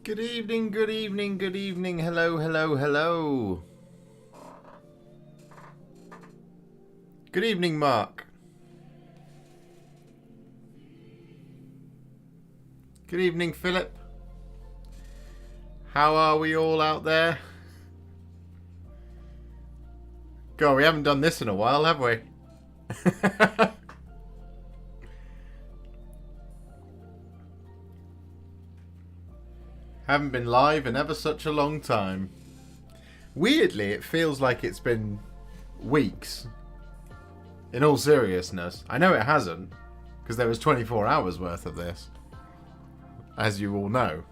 Good evening, good evening, good evening. Hello, hello, hello. Good evening, Mark. Good evening, Philip. How are we all out there? God, we haven't done this in a while, have we? Haven't been live in ever such a long time. Weirdly, it feels like it's been weeks. In all seriousness. I know it hasn't, because there was 24 hours worth of this. As you all know.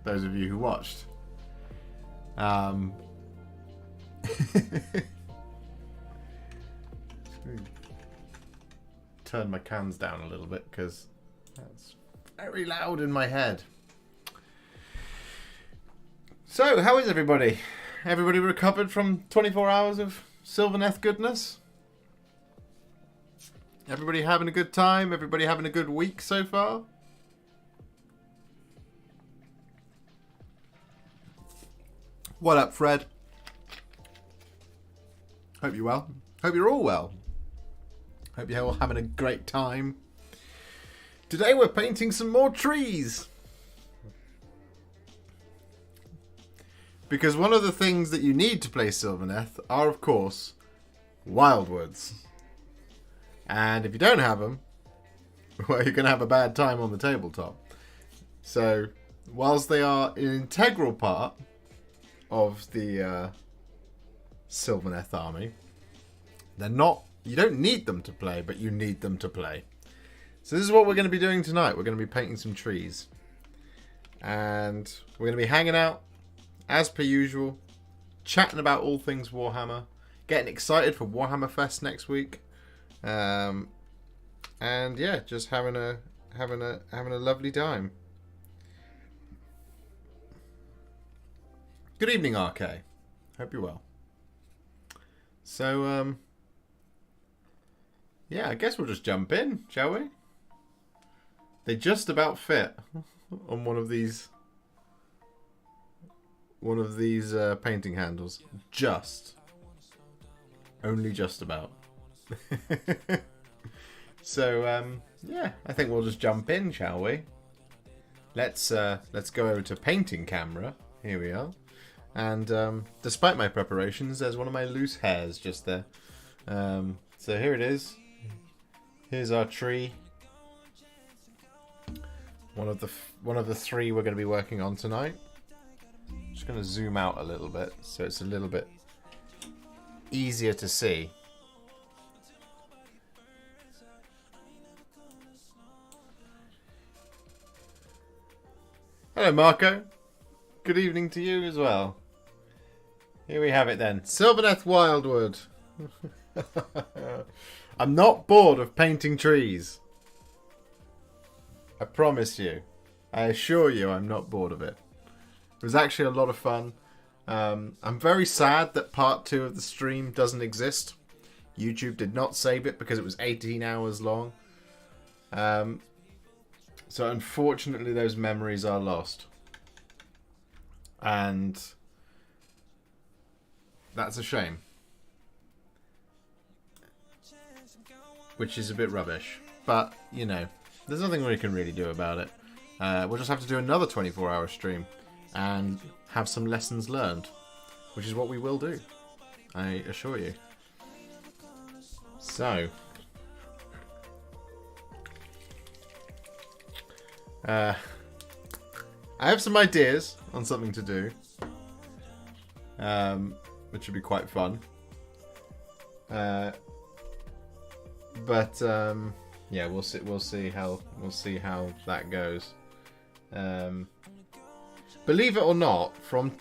Those of you who watched. Turn my cans down a little bit, because that's very loud in my head. So, how is everybody? Everybody recovered from 24 hours of Sylvaneth goodness? Everybody having a good time? Everybody having a good week so far? What up, Fred? Hope you're well. Hope you're all well. Hope you're all having a great time. Today we're painting some more trees. Because one of the things that you need to play Sylvaneth are, of course, Wyldwoods. And if you don't have them, well, you're going to have a bad time on the tabletop. So, whilst they are an integral part of the Sylvaneth army, they're not, you don't need them to play, but you need them to play. So this is what we're going to be doing tonight. We're going to be painting some trees. And we're going to be hanging out, as per usual, chatting about all things Warhammer, getting excited for Warhammer Fest next week, and yeah, just having a lovely time. Good evening, RK. Hope you're well. So yeah, I guess we'll just jump in, shall we? They just about fit on one of these painting handles. Only just about. So yeah, I think we'll just jump in, shall we? Let's go over to painting camera. Here we are. And despite my preparations, there's one of my loose hairs just there. So here it is. Here's our tree. One of the three we're going to be working on tonight. Just going to zoom out a little bit so it's a little bit easier to see. Hello, Marco. Good evening to you as well. Here we have it then. Sylvaneth Wyldwood. I'm not bored of painting trees. I promise you. I assure you I'm not bored of it. It was actually a lot of fun. I'm very sad that part 2 of the stream doesn't exist. YouTube did not save it because it was 18 hours long. So unfortunately those memories are lost. And that's a shame. Which is a bit rubbish. But, you know, there's nothing we can really do about it. We'll just have to do another 24-hour stream. And have some lessons learned. Which is what we will do. I assure you. So. I have some ideas on something to do. Which would be quite fun. But yeah, we'll see how that goes. Believe it or not, from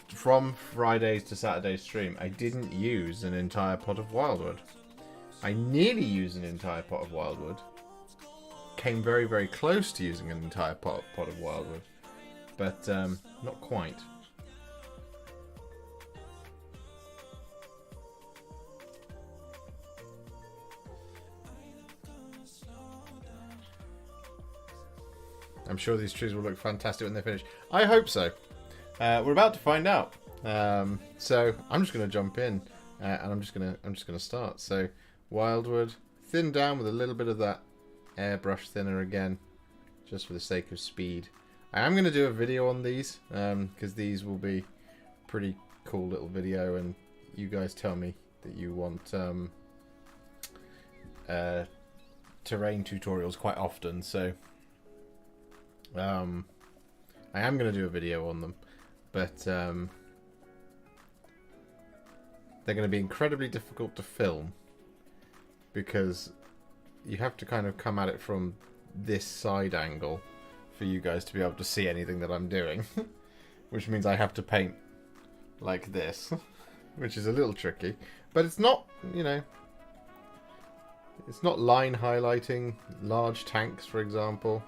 Friday's to Saturday's stream, I didn't use an entire pot of Wyldwood. I nearly used an entire pot of Wyldwood. Came very, very close to using an entire pot of Wyldwood. But not quite. I'm sure these trees will look fantastic when they're finished. I hope so. We're about to find out. So I'm just going to jump in, and I'm just gonna start. So Wyldwood, thin down with a little bit of that airbrush thinner again, just for the sake of speed. I am going to do a video on these because these will be pretty cool little video, and you guys tell me that you want terrain tutorials quite often, so I am going to do a video on them, but they're going to be incredibly difficult to film because you have to kind of come at it from this side angle for you guys to be able to see anything that I'm doing, which means I have to paint like this, which is a little tricky, but it's not, you know, it's not line highlighting large tanks, for example.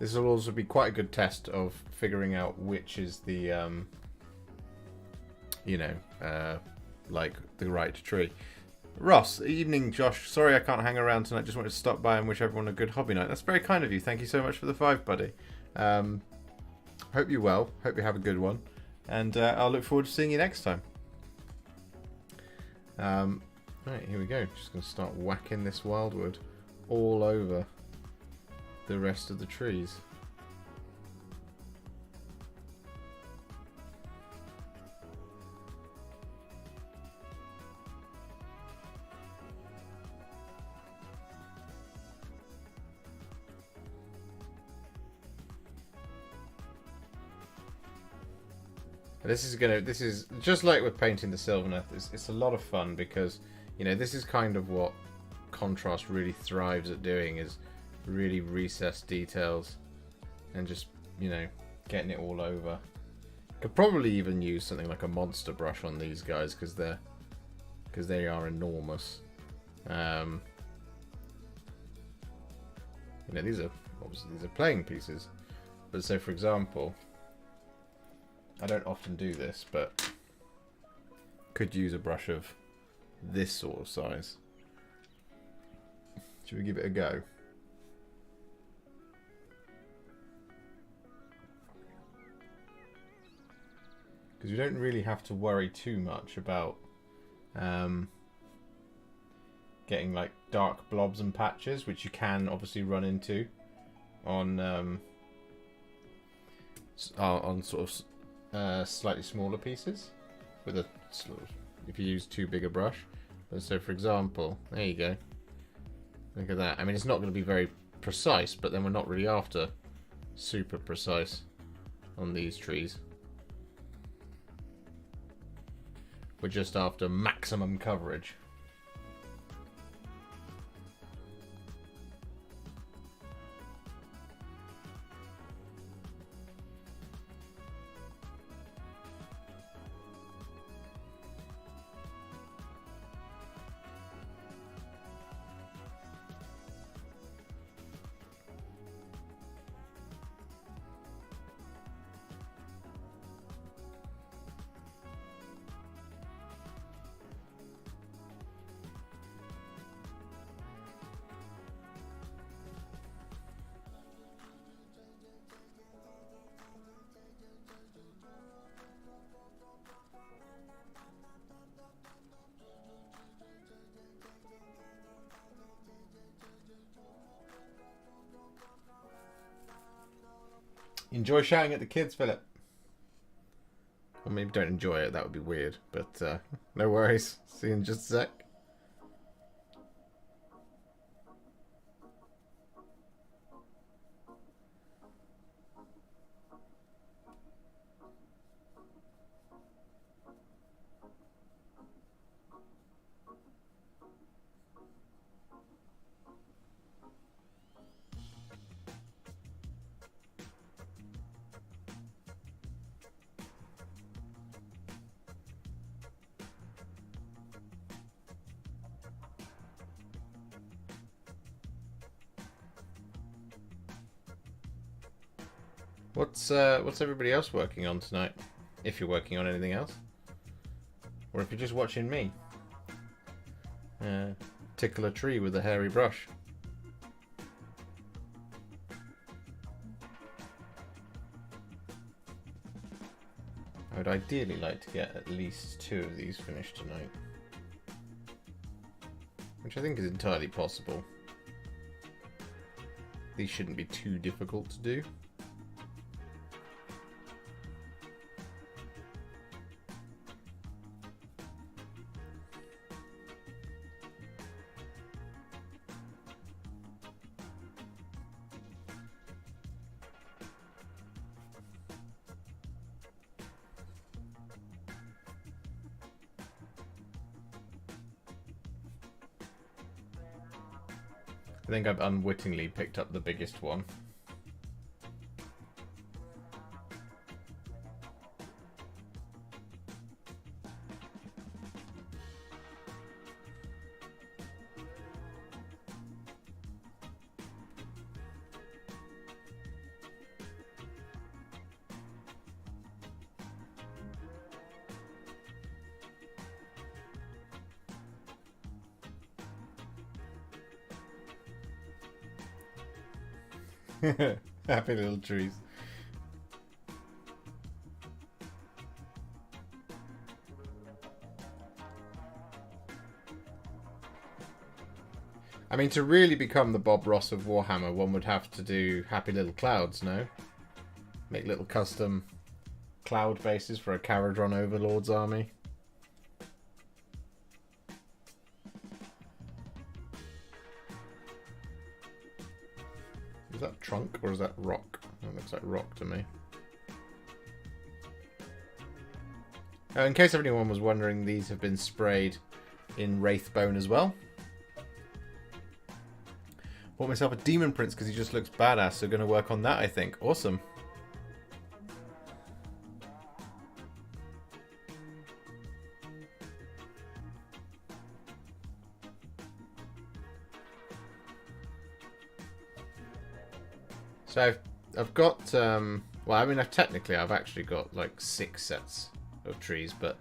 This will also be quite a good test of figuring out which is the, you know, like the right tree. Ross, evening Josh. Sorry I can't hang around tonight. Just wanted to stop by and wish everyone a good hobby night. That's very kind of you. Thank you so much for the 5, buddy. Hope you're well. Hope you have a good one. And I'll look forward to seeing you next time. Right, here we go. Just going to start whacking this Wyldwood all over the rest of the trees. This is just like with painting the Sylvaneth. It's a lot of fun because, you know, this is kind of what Contrast really thrives at doing, is really recessed details and just, you know, getting it all over. Could probably even use something like a monster brush on these guys because they are enormous. You know, these are obviously playing pieces, but so for example, I don't often do this, but could use a brush of this sort of size. Should we give it a go? Because you don't really have to worry too much about getting like dark blobs and patches, which you can obviously run into on sort of slightly smaller pieces with a if you use too big a brush. And so for example, there you go, look at that. I mean, it's not going to be very precise, but then we're not really after super precise on these trees. We're just after maximum coverage. Enjoy shouting at the kids, Philip. Or maybe don't enjoy it, that would be weird. But no worries. See you in just a sec. What's everybody else working on tonight? If you're working on anything else. Or if you're just watching me tickle a tree with a hairy brush. I would ideally like to get at least 2 of these finished tonight, which I think is entirely possible. These shouldn't be too difficult to do. I think I've unwittingly picked up the biggest one. Happy little trees. I mean, to really become the Bob Ross of Warhammer, one would have to do happy little clouds, no? Make little custom cloud bases for a Caradron Overlord's army. Is that trunk or is that rock? That looks like rock to me. In case anyone was wondering, these have been sprayed in Wraithbone as well. Bought myself a Demon Prince because he just looks badass, so going to work on that, I think. Awesome. So I've got, well, I mean, I've actually got like 6 sets of trees, but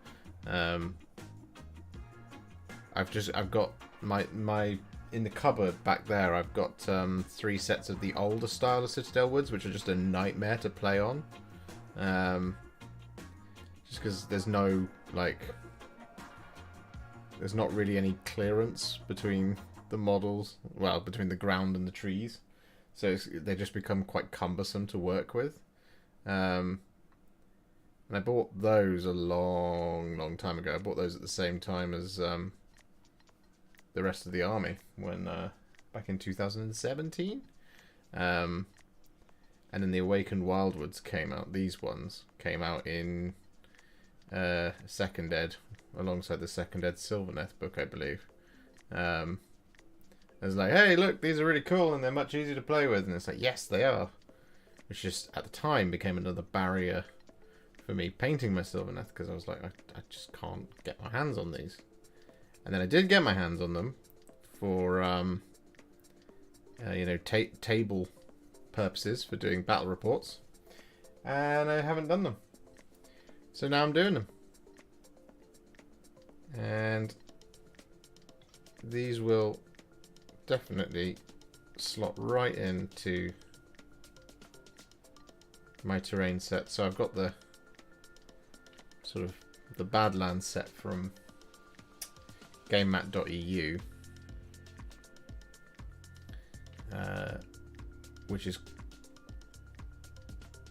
I've got my in the cupboard back there. I've got 3 sets of the older style of Citadel Woods, which are just a nightmare to play on. Just because there's no there's not really any clearance between the models, well, between the ground and the trees. So they just become quite cumbersome to work with. And I bought those a long time ago. I bought those at the same time as the rest of the army, when back in 2017. And then the Awakened Wyldwoods came out. These ones came out in Second Ed, alongside the Second Ed Sylvaneth book, I believe. I was like, hey, look, these are really cool and they're much easier to play with. And it's like, yes, they are. Which just, at the time, became another barrier for me painting my Sylvaneth, because I was like, I just can't get my hands on these. And then I did get my hands on them for, you know, table purposes, for doing battle reports. And I haven't done them. So now I'm doing them. And these will definitely slot right into my terrain set. So I've got the sort of the Badlands set from GameMat.eu, which is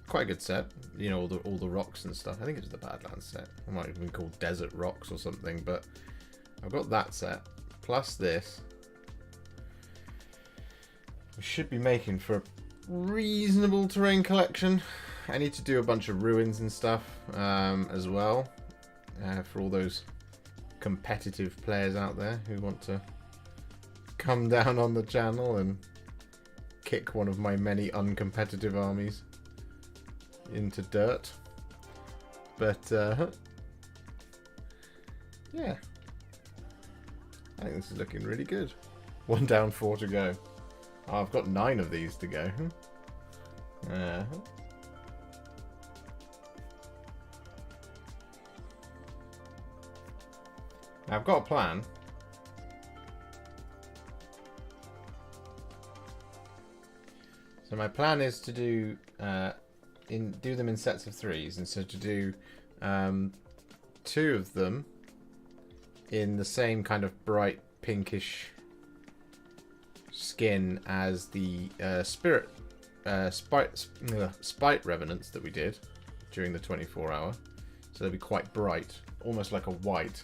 quite a good set. You know, all the rocks and stuff. I think it's the Badlands set. It might have been called Desert Rocks or something, but I've got that set plus this. We should be making for a reasonable terrain collection. I need to do a bunch of ruins and stuff as well, for all those competitive players out there who want to come down on the channel and kick one of my many uncompetitive armies into dirt. But yeah, I think this is looking really good. 1 down, 4 to go. Oh, I've got 9 of these to go. Now, I've got a plan. So my plan is to do them in sets of 3s, and so to do 2 of them in the same kind of bright pinkish skin as the spite revenants that we did during the 24-hour. So they'll be quite bright, almost like a white.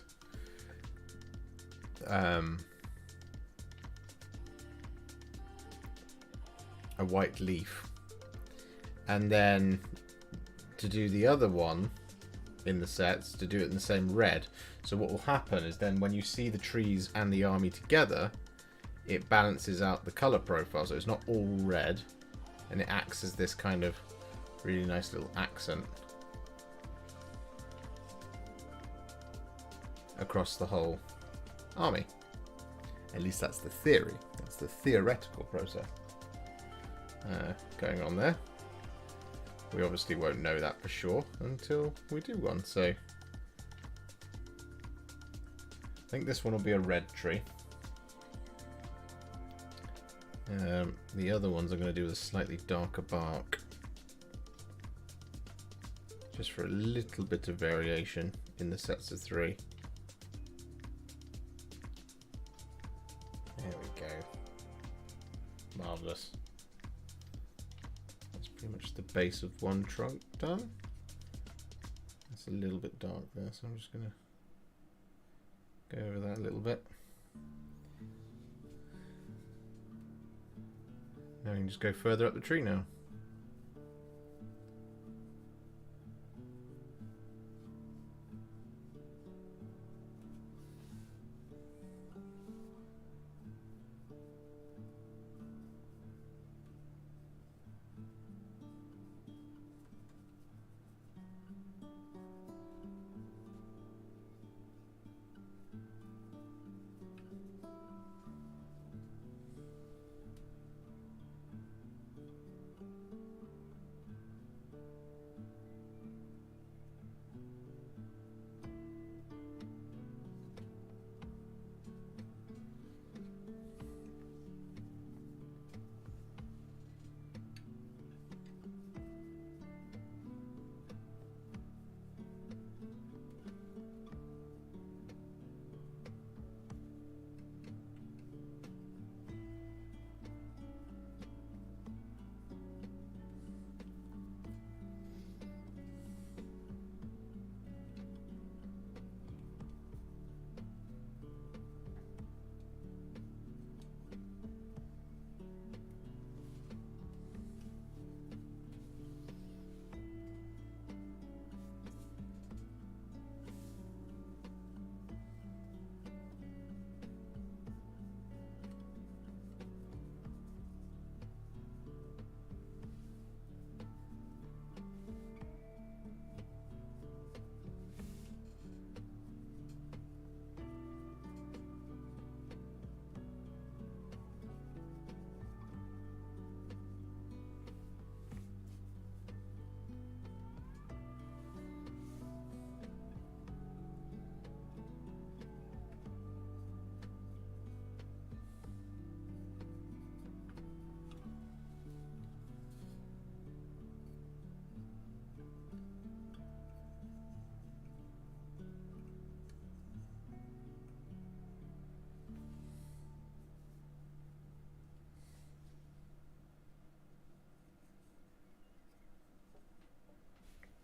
A white leaf. And then to do the other one in the sets, to do it in the same red. So what will happen is then when you see the trees and the army together, it balances out the colour profile. So it's not all red, and it acts as this kind of really nice little accent across the whole army. At least that's the theory. That's the theoretical process going on there. We obviously won't know that for sure until we do one. So I think this one will be a red tree. The other ones I'm going to do with a slightly darker bark, just for a little bit of variation in the sets of 3. There we go. Marvellous. That's pretty much the base of one trunk done. It's a little bit dark there, so I'm just going to go over that a little bit. Now we can just go further up the tree now.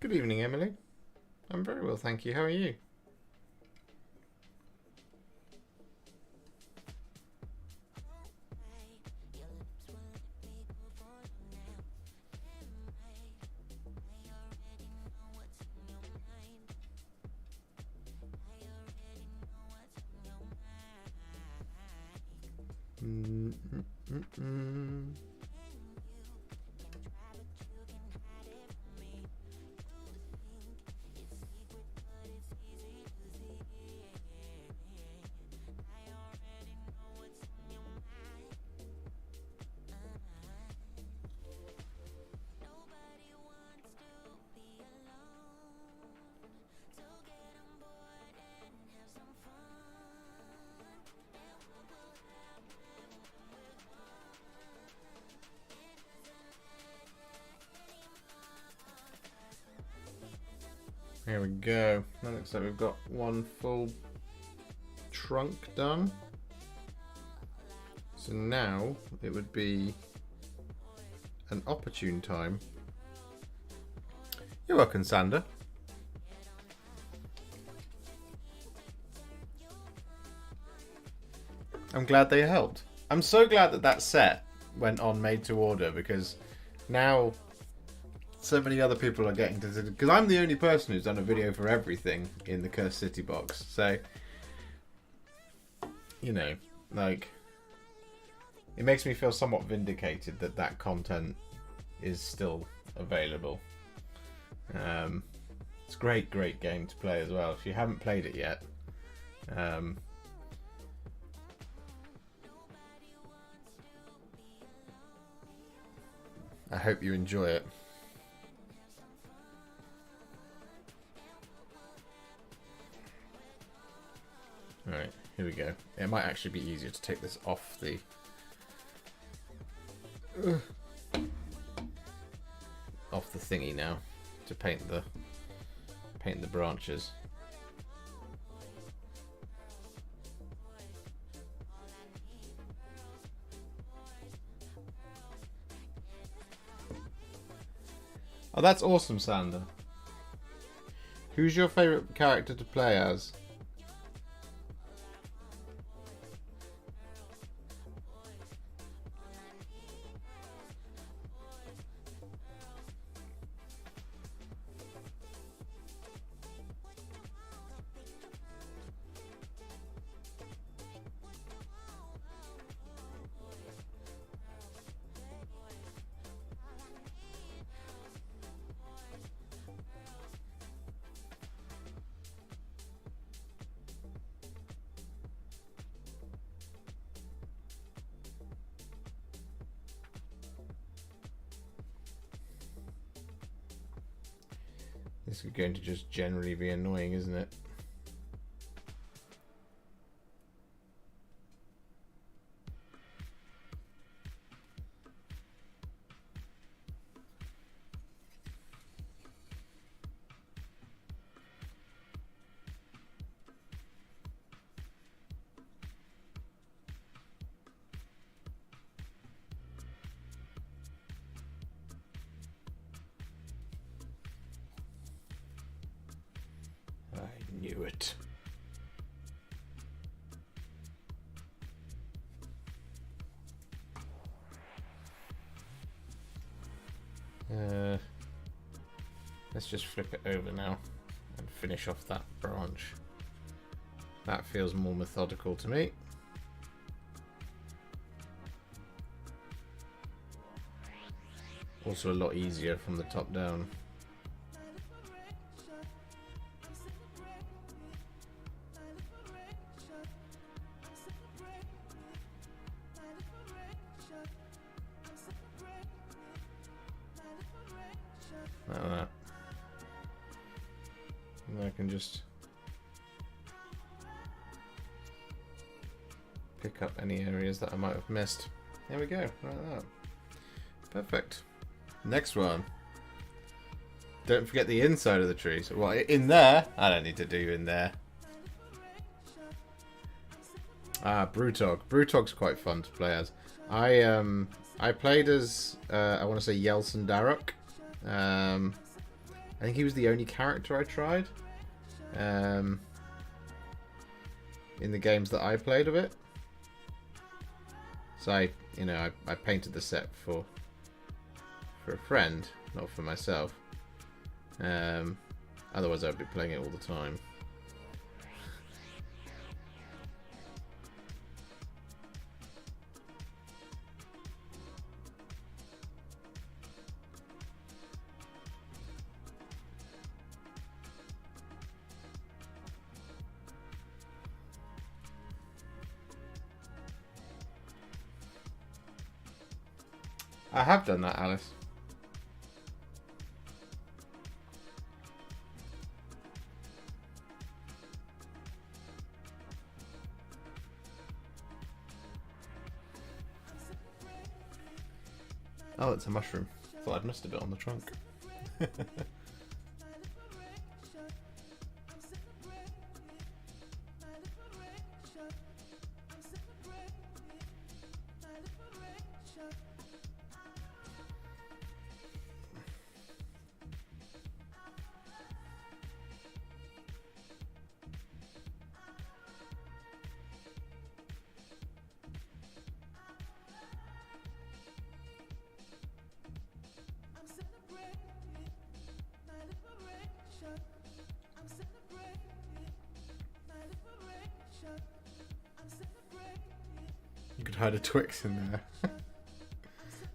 Good evening, Emily. I'm very well, thank you. How are you? Here we go. That looks like we've got one full trunk done. So now it would be an opportune time. You're welcome, Sander. I'm glad they helped. I'm so glad that that set went on made to order, because now so many other people are getting to, because I'm the only person who's done a video for everything in the Cursed City box. So, you know, like, it makes me feel somewhat vindicated that that content is still available. It's a great game to play as well. If you haven't played it yet, I hope you enjoy it. Alright, here we go. It might actually be easier to take this off the thingy now to paint the branches. Oh, that's awesome, Sander. Who's your favourite character to play as? This is going to just generally be annoying, isn't it? I knew it. Let's just flip it over now and finish off that branch. That feels more methodical to me. Also a lot easier from the top down. Like that. And I can just pick up any areas that I might have missed. There we go, like that. Perfect. Next one. Don't forget the inside of the tree. So, well, in there. I don't need to do in there. Ah, Brutog. Brutog's quite fun to play as. I played as I want to say Yelson Darrock. I think he was the only character I tried in the games that I played of it. So I painted the set for a friend, not for myself. Otherwise I'd be playing it all the time. I have done that, Alice. Oh, it's a mushroom. Thought I'd missed a bit on the trunk. You could hide a Twix in there.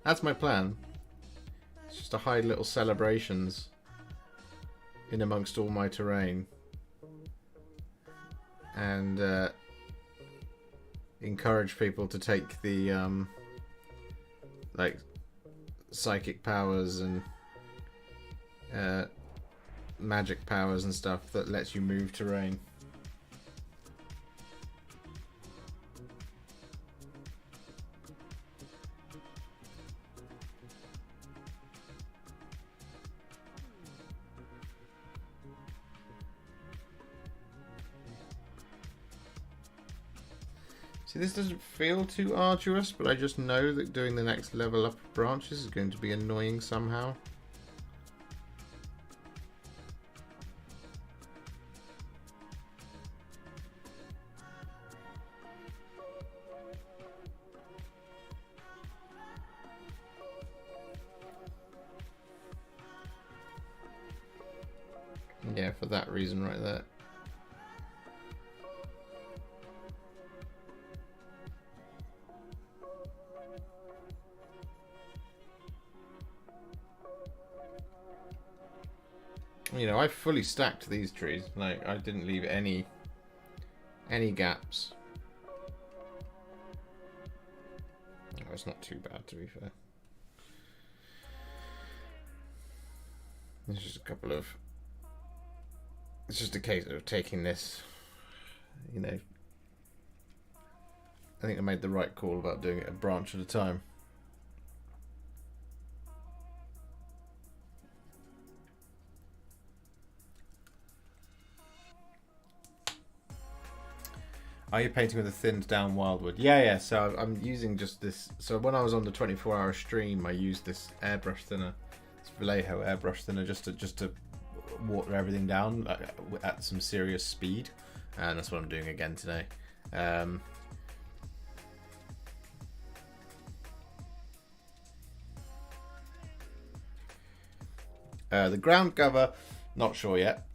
That's my plan. It's just to hide little celebrations in amongst all my terrain. And encourage people to take the like psychic powers and magic powers and stuff that lets you move terrain. See, this doesn't feel too arduous, but I just know that doing the next level up of branches is going to be annoying somehow. Yeah, for that reason right there. You know, I fully stacked these trees. Like, I didn't leave any gaps. Oh, it's not too bad, to be fair. There's just a couple of... It's just a case of taking this, you know... I think I made the right call about doing it a branch at a time. Are you painting with a thinned down Wyldwood? Yeah. So I'm using just this. So when I was on the 24-hour stream, I used this airbrush thinner, this Vallejo airbrush thinner, just to water everything down at some serious speed, and that's what I'm doing again today. The ground cover, not sure yet.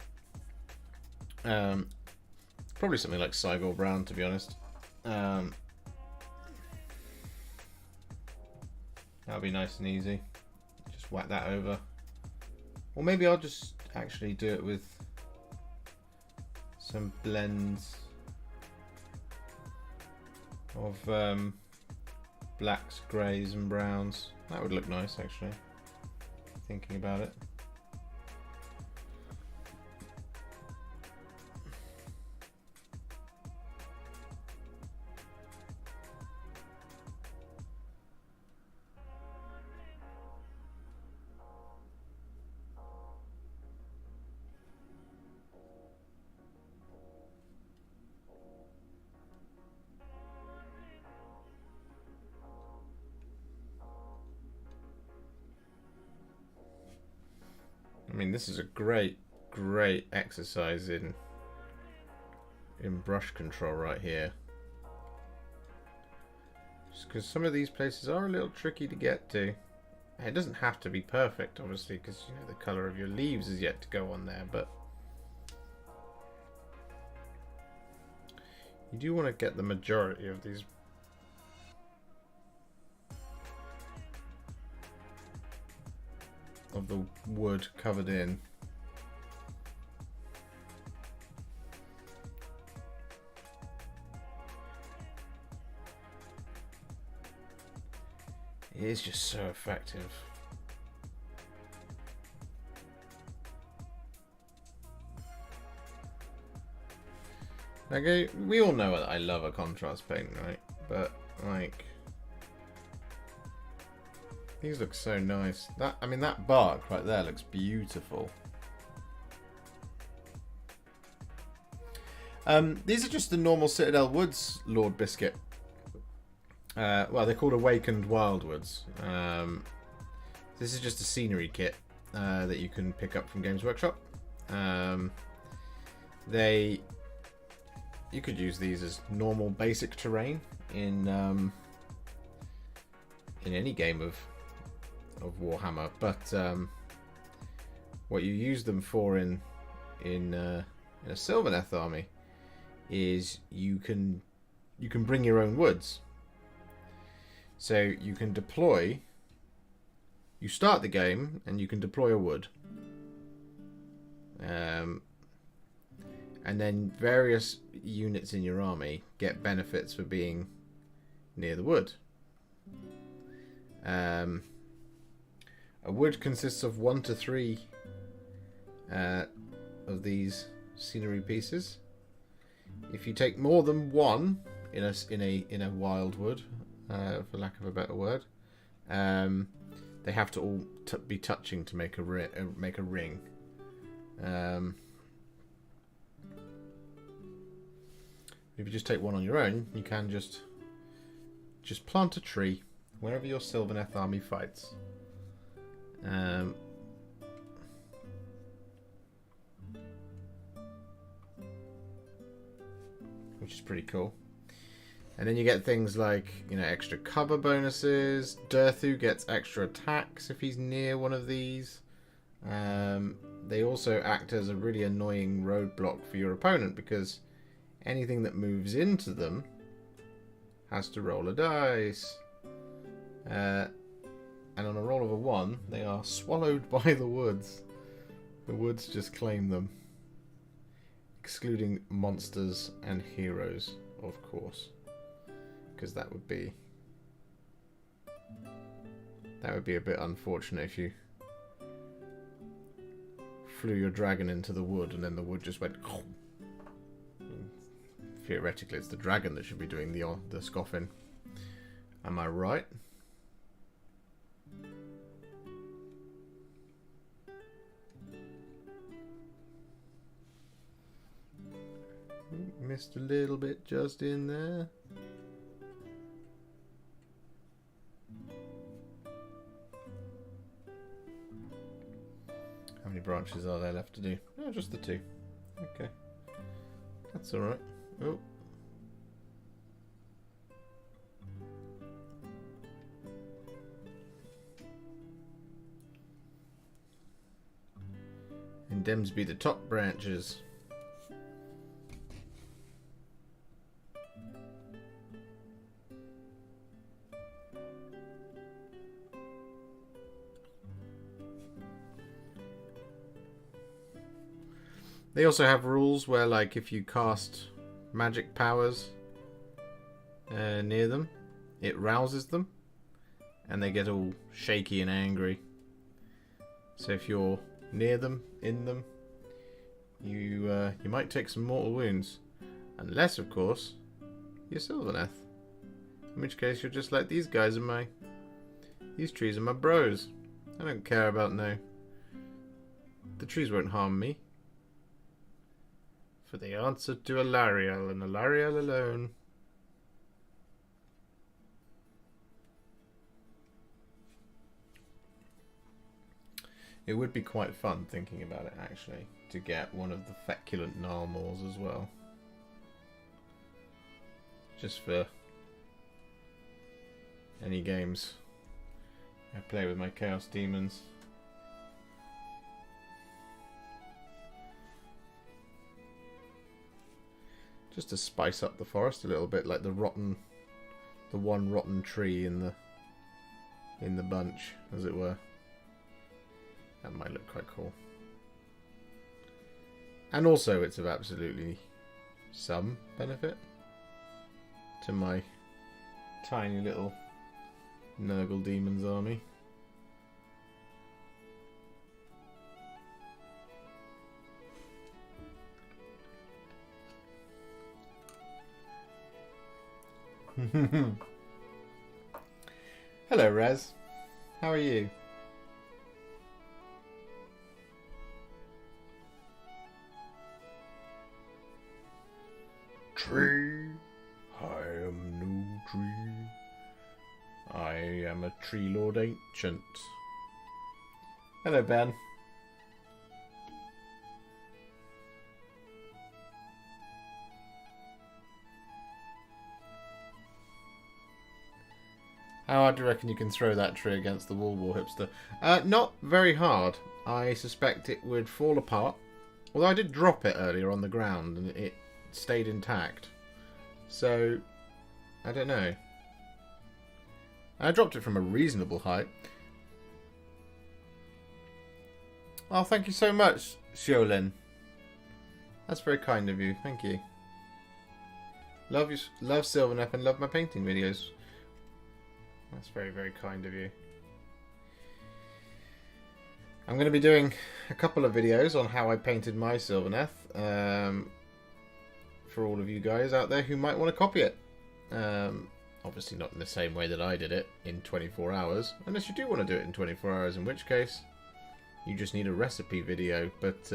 Probably something like Cygor Brown, to be honest. That'll be nice and easy. Just whack that over. Or maybe I'll just actually do it with some blends of blacks, greys and browns. That would look nice, actually, thinking about it. I mean, this is a great exercise in brush control right here. Just because some of these places are a little tricky to get to. It doesn't have to be perfect, obviously, because you know the colour of your leaves is yet to go on there, but you do want to get the majority of these of the wood covered in. It is just so effective. Okay, we all know that I love a contrast paint, right? But like, these look so nice. I mean, that bark right there looks beautiful. These are just the normal Citadel Woods Lord Biscuit. Well, they're called Awakened Wyldwoods. This is just a scenery kit that you can pick up from Games Workshop. You could use these as normal basic terrain in any game of Warhammer, but what you use them for in a Sylvaneth army is you can bring your own woods. So you can deploy. You start the game and you can deploy a wood. And then various units in your army get benefits for being near the wood. A wood consists of 1 to 3 of these scenery pieces. If you take more than one in a wildwood, for lack of a better word, they have to all be touching to make a ring. If you just take one on your own, you can just plant a tree wherever your Sylvaneth army fights. Which is pretty cool. And then you get things like, extra cover bonuses. Durthu gets extra attacks if he's near one of these. They also act as a really annoying roadblock for your opponent, because anything that moves into them has to roll a dice. And on a roll of a 1, they are swallowed by the woods. The woods just claim them. Excluding monsters and heroes, of course. Because that would be a bit unfortunate if you flew your dragon into the wood and then the wood just went. Theoretically, it's the dragon that should be doing the scoffing. Am I right? Missed a little bit just in there. How many branches are there left to do? Oh, just the 2. Okay. That's alright. Oh. And them's be the top branches. They also have rules where, like, if you cast magic powers near them, it rouses them, and they get all shaky and angry. So if you're near them, in them, you might take some mortal wounds, unless, of course, you're Sylvaneth. In which case, you're just like, these trees are my bros. I don't care about the trees won't harm me. For they answer to Alariel, and Alariel alone. It would be quite fun, thinking about it, actually, to get one of the feculent Gnarlmaws as well. Just for any games I play with my Chaos Demons. Just to spice up the forest a little bit, like the one rotten tree in the bunch, as it were. That might look quite cool. And also, it's of absolutely some benefit to my tiny little Nurgle Demons army. Hello, Rez. How are you? Tree, I am no tree. I am a tree lord ancient. Hello, Ben. How hard do you reckon you can throw that tree against the wall, Warhipster? Not very hard. I suspect it would fall apart. Although I did drop it earlier on the ground, and it stayed intact. So, I don't know. I dropped it from a reasonable height. Oh, thank you so much, Xiolin. That's very kind of you. Thank you. Love you, love Sylvaneth, and love my painting videos. That's very, very kind of you. I'm going to be doing a couple of videos on how I painted my Sylvaneth for all of you guys out there who might want to copy it. Obviously not in the same way that I did it in 24 hours, unless you do want to do it in 24 hours, in which case you just need a recipe video, but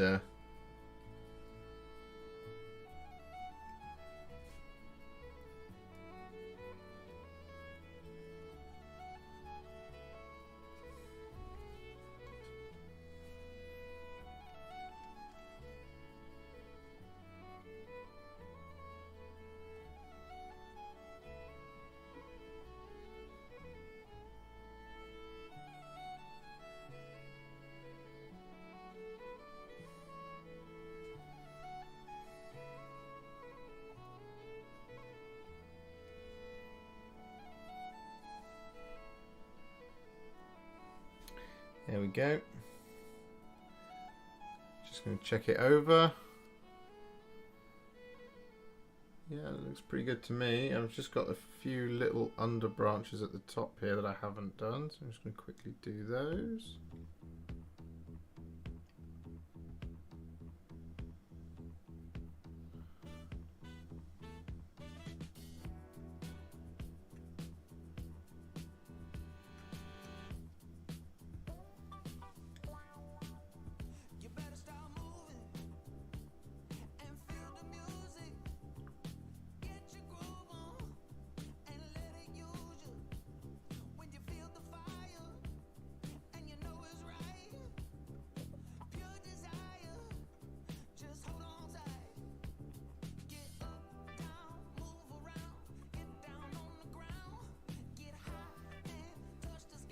there we go. Just going to check it over. Yeah, it looks pretty good to me. I've just got a few little under branches at the top here that I haven't done, so I'm just going to quickly do those.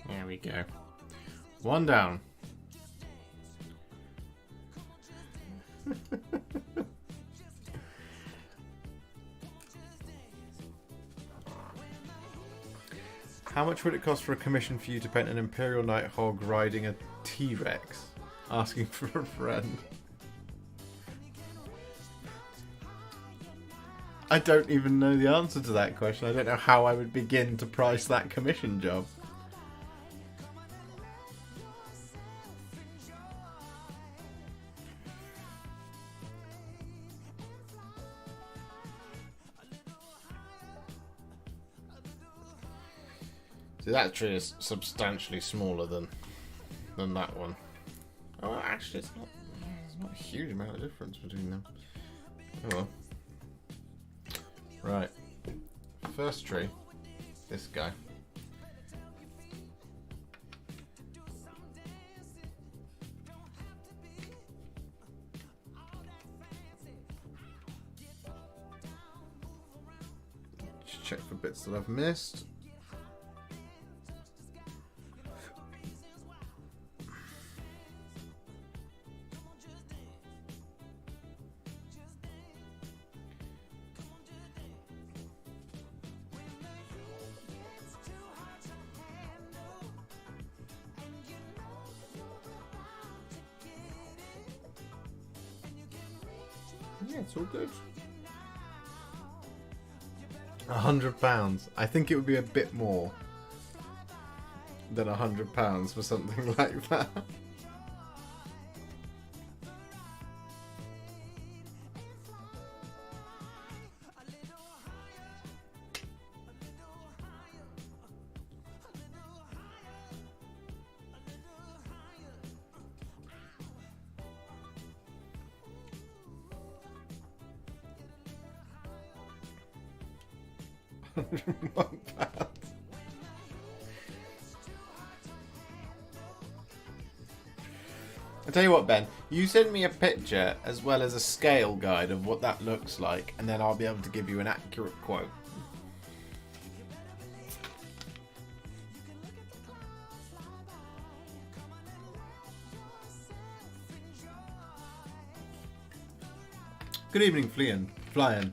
There we go. One down. How much would it cost for a commission for you to paint an Imperial Nighthog riding a T-Rex? Asking for a friend. I don't even know the answer to that question. I don't know how I would begin to price that commission job. See, that tree is substantially smaller than that one. Oh, actually, it's not a huge amount of difference between them. Oh well. Right. First tree, this guy. Just check for bits that I've missed. Yeah, it's all good. £100. I think it would be a bit more than £100 for something like that. £101. I'll tell you what, Ben, you send me a picture as well as a scale guide of what that looks like, and then I'll be able to give you an accurate quote. Good evening, Fleon. Flying.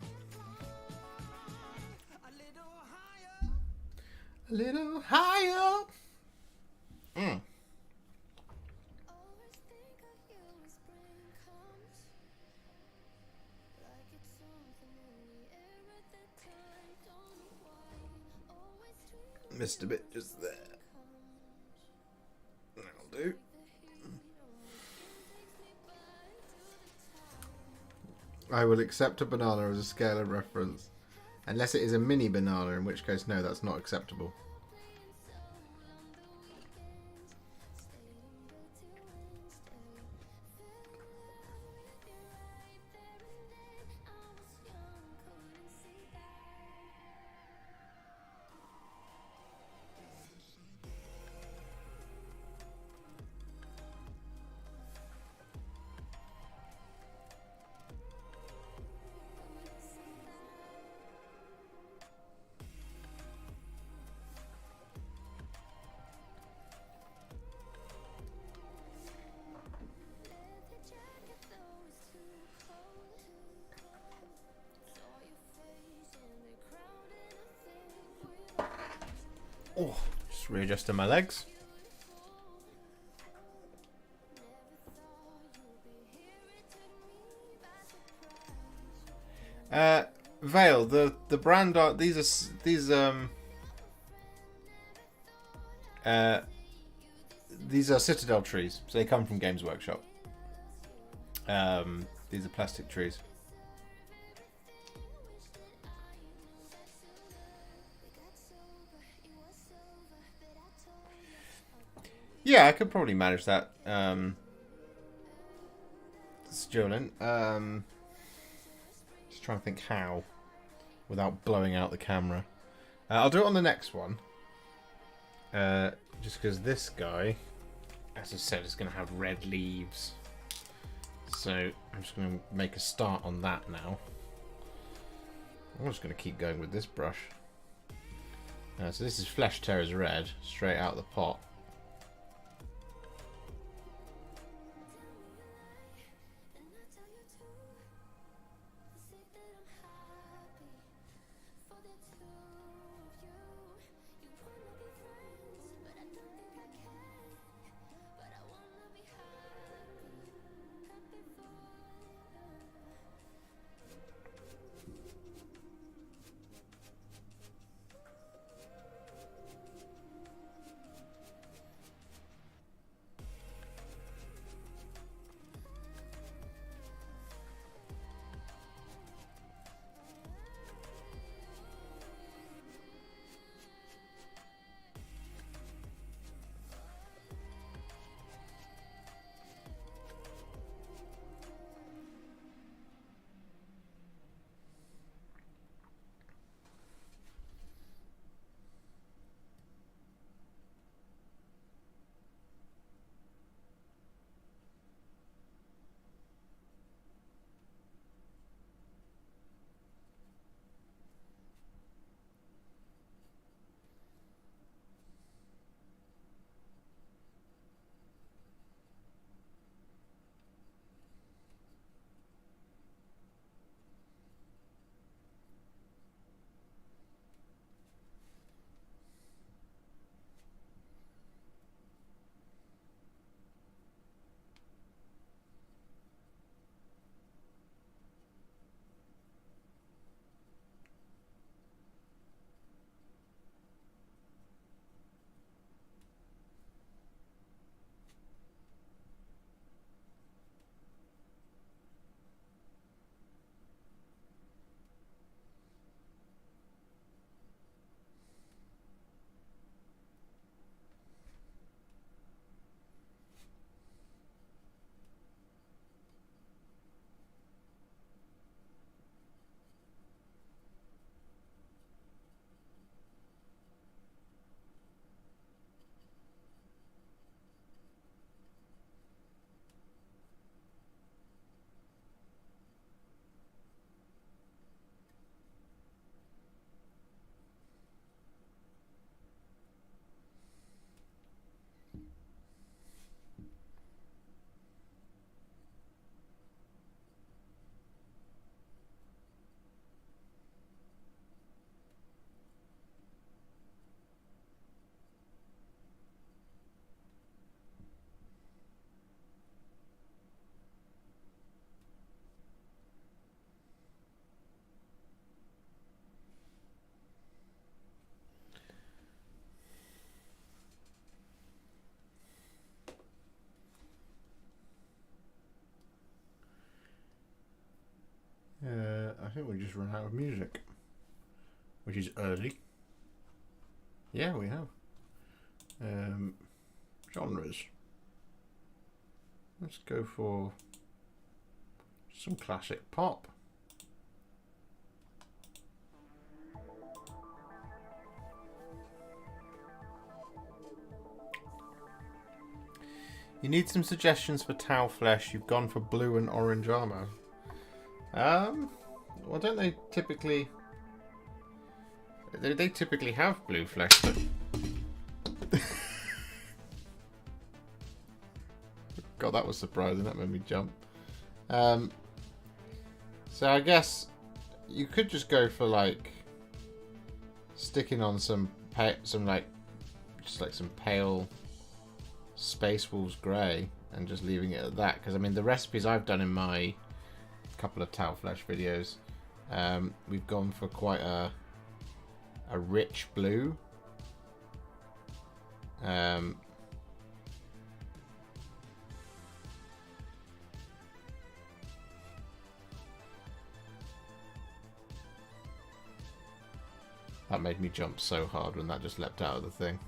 A little higher. Mm. Missed a bit just there. That'll do. I will accept a banana as a scale of reference. Unless it is a mini banana, in which case, no, that's not acceptable. Oh, just readjusting my legs. Vale, the brand art. These are Citadel trees, so they come from Games Workshop. These are plastic trees. Yeah, I could probably manage that. Julian. Just trying to think how, without blowing out the camera. I'll do it on the next one. Just because this guy, as I said, is going to have red leaves. So I'm just going to make a start on that now. I'm just going to keep going with this brush. So this is Flesh Tearers Red, straight out of the pot. just run out of music, which is early. Yeah, we have. Genres. Let's go for some classic pop. You need some suggestions for Tau flesh. You've gone for blue and orange armor. Well, don't they typically? They typically have blue flesh. But... God, that was surprising. That made me jump. So I guess you could just go for like sticking on some like some pale Space Wolves grey and just leaving it at that, because I mean the recipes I've done in my couple of Tau flesh videos, we've gone for quite a rich blue. That made me jump so hard when that just leapt out of the thing.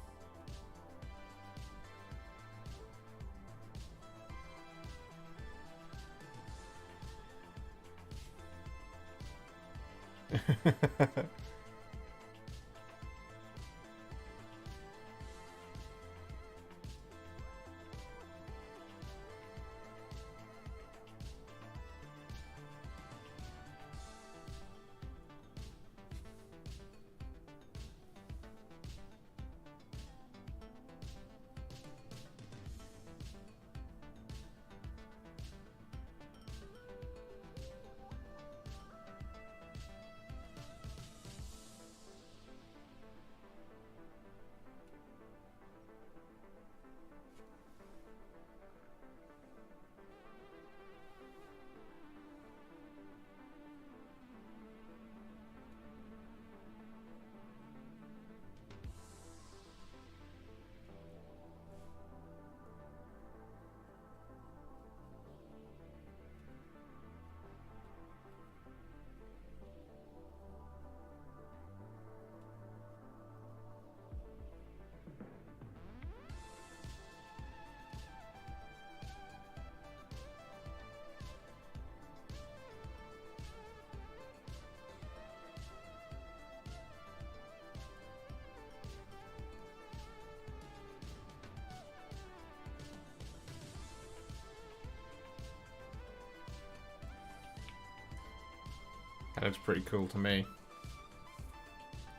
That looks pretty cool to me.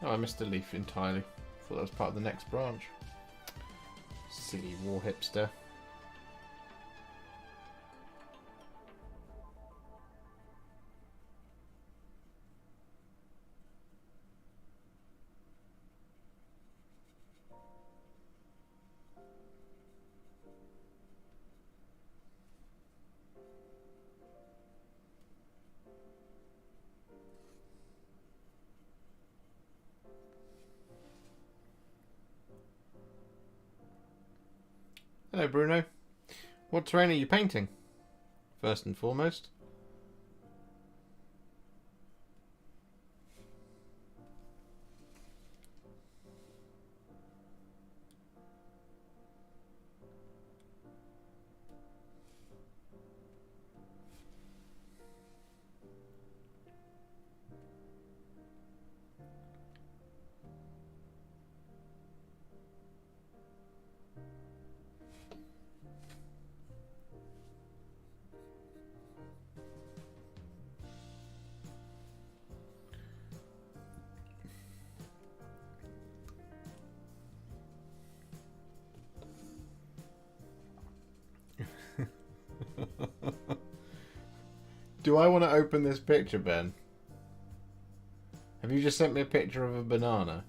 Oh, I missed a leaf entirely. Thought that was part of the next branch. Silly Warhipster. Hello, Bruno. What terrain are you painting, first and foremost? Do I want to open this picture, Ben? Have you just sent me a picture of a banana?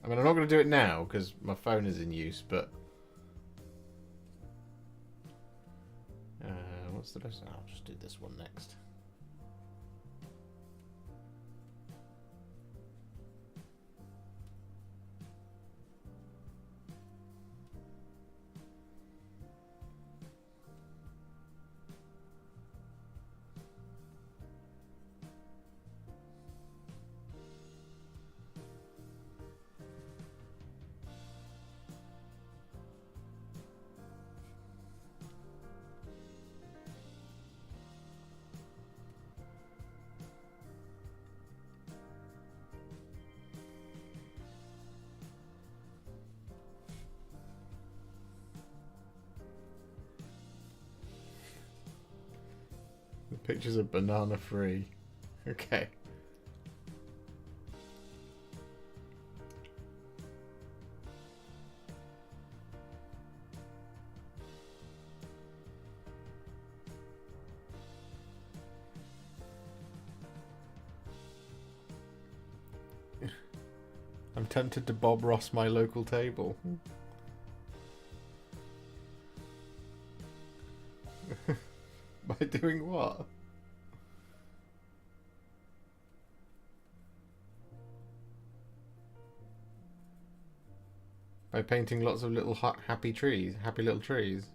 I mean, I'm not going to do it now because my phone is in use, but... what's the best? I'll just do this one next. Pictures of banana free. Okay. I'm tempted to Bob Ross my local table. By doing what? By painting lots of little happy little trees.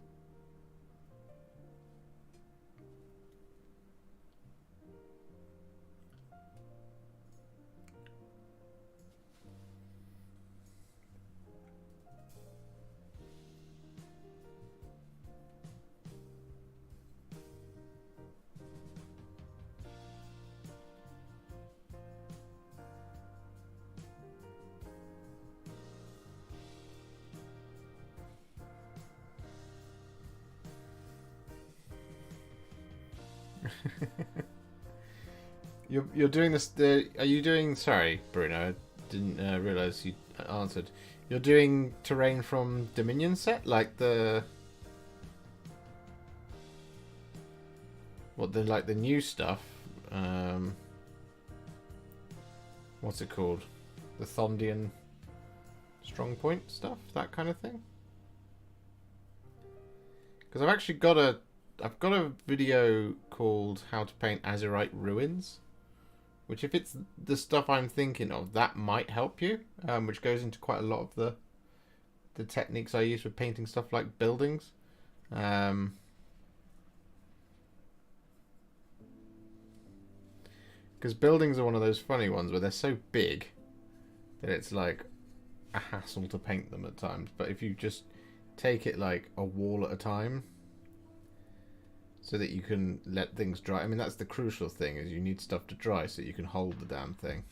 You're doing this. Are you doing? Sorry, Bruno. I didn't realize you answered. You're doing terrain from Dominion set, like the like the new stuff. What's it called? The Thondian Strongpoint stuff, that kind of thing. Because I've actually got a video called How to Paint Azurite Ruins, which if it's the stuff I'm thinking of, that might help you, which goes into quite a lot of the techniques I use for painting stuff like buildings. Because buildings are one of those funny ones where they're so big that it's like a hassle to paint them at times. But if you just take it like a wall at a time, so that you can let things dry. I mean, that's the crucial thing, is you need stuff to dry so you can hold the damn thing.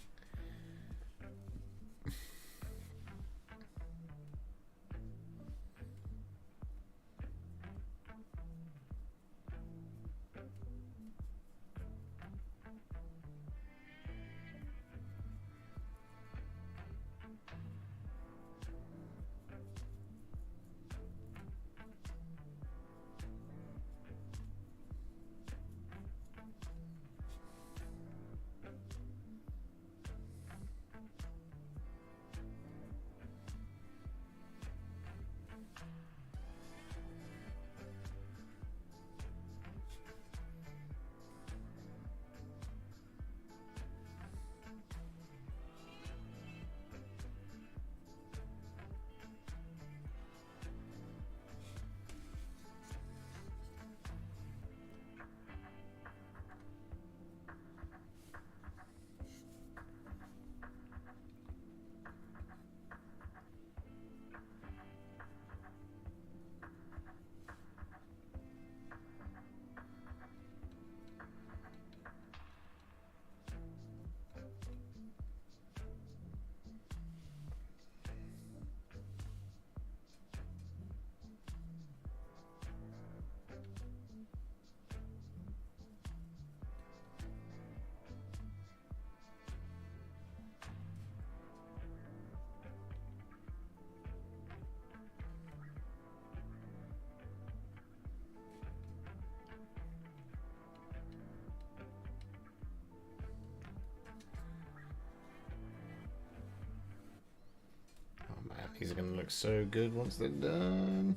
These are going to look so good once they're done.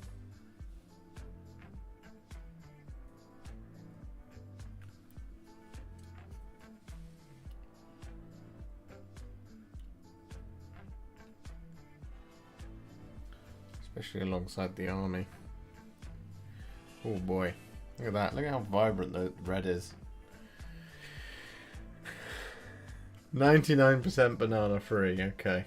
Especially alongside the army. Oh boy. Look at that. Look at how vibrant the red is. 99% banana free. Okay.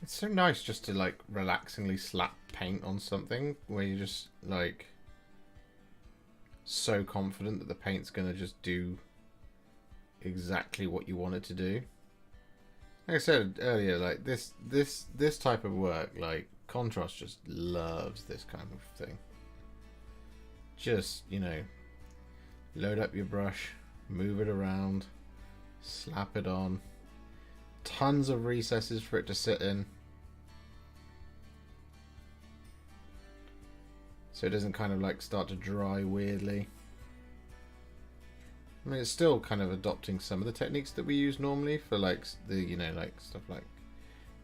It's so nice just to like relaxingly slap paint on something where you're just like so confident that the paint's gonna just do exactly what you want it to do. Like I said earlier, like this type of work, like Contrast just loves this kind of thing. Just, you know, load up your brush, move it around, slap it on. Tons of recesses for it to sit in. So it doesn't kind of like start to dry weirdly. I mean, it's still kind of adopting some of the techniques that we use normally for like the, you know, like stuff like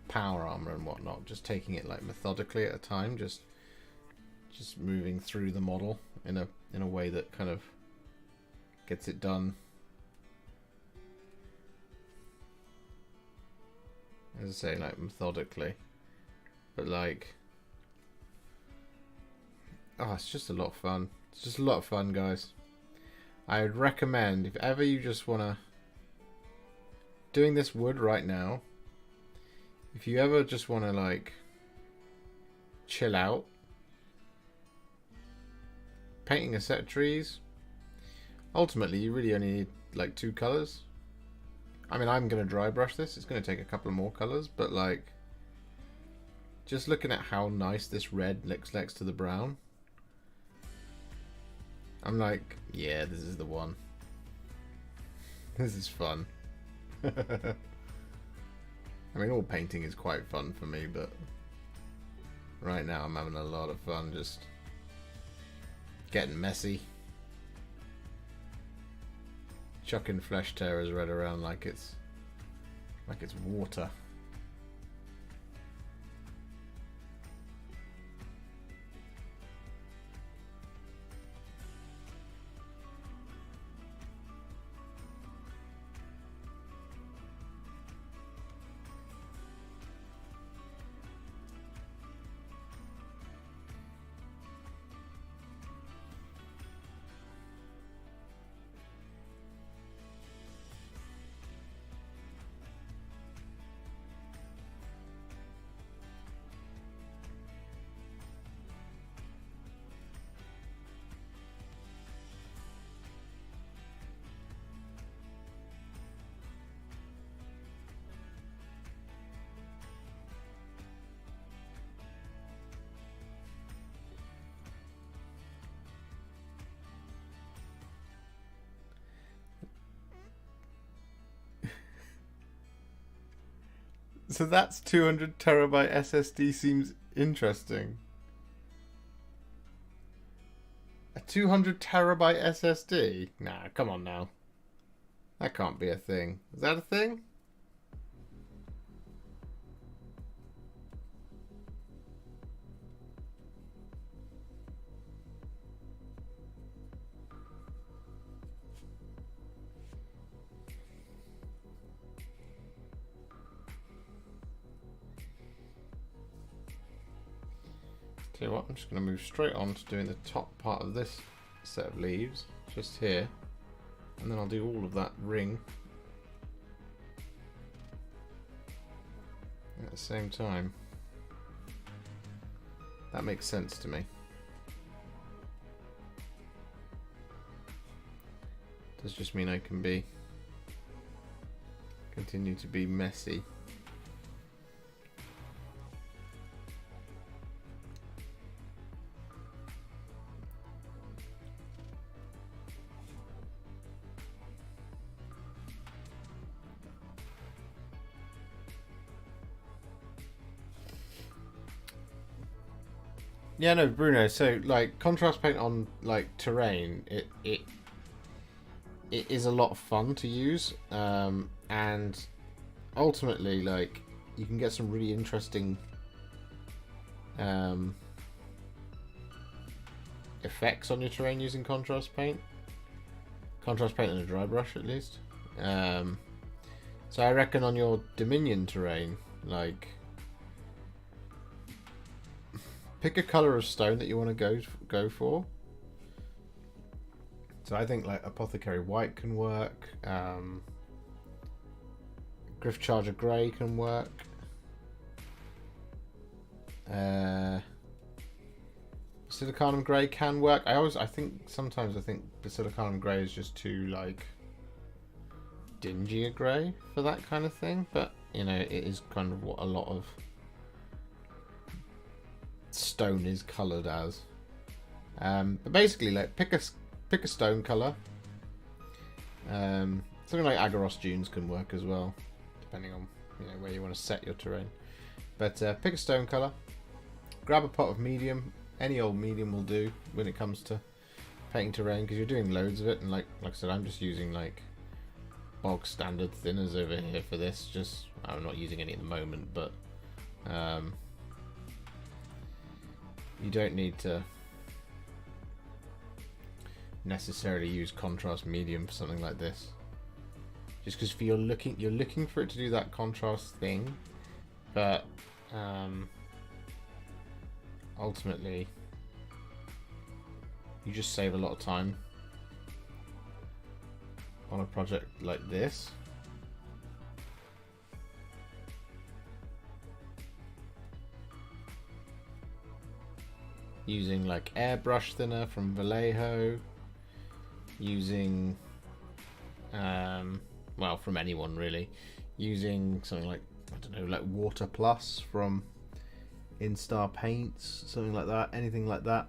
power armor and whatnot. Just taking it like methodically at a time, just moving through the model in a way that kind of gets it done. As I say, like methodically, but like, oh, it's just a lot of fun. It's just a lot of fun, guys. I would recommend, if ever you just wanna doing this wood right now, if you ever just wanna like chill out, painting a set of trees. Ultimately, you really only need like 2 colors. I mean, I'm going to dry brush this. It's going to take a couple of more colors, but like, just looking at how nice this red looks next to the brown, I'm like, yeah, this is the one. This is fun. I mean, all painting is quite fun for me, but right now I'm having a lot of fun just getting messy. Chucking flesh tearers red around like it's water. So that's 200 terabyte SSD seems interesting. A 200 terabyte SSD? Nah, come on now. That can't be a thing. Is that a thing? Tell you what, I'm just going to move straight on to doing the top part of this set of leaves, just here, and then I'll do all of that ring at the same time. That makes sense to me. Does just mean I can continue to be messy. Yeah, no, Bruno. So, like, contrast paint on like terrain, it is a lot of fun to use, and ultimately, like, you can get some really interesting effects on your terrain using contrast paint. Contrast paint and a dry brush, at least. So I reckon on your Dominion terrain, like, pick a color of stone that you want to go for. So I think like Apothecary White can work. Griff Charger Grey can work. Basilicanum Grey can work. Sometimes I think Basilicanum Grey is just too like dingy a grey for that kind of thing, but you know, it is kind of what a lot of stone is coloured as. But basically, like pick a stone colour. Something like Agaros Dunes can work as well, depending on where you want to set your terrain. But pick a stone colour. Grab a pot of medium. Any old medium will do when it comes to painting terrain, because you're doing loads of it. And like I said, I'm just using like bog standard thinners over here for this. Just I'm not using any at the moment, but you don't need to necessarily use contrast medium for something like this. Just because you're looking for it to do that contrast thing, but ultimately you just save a lot of time on a project like this. Using like airbrush thinner from Vallejo, using well, from anyone really, using something like, I don't know, like Water Plus from Instar Paints, something like that, anything like that.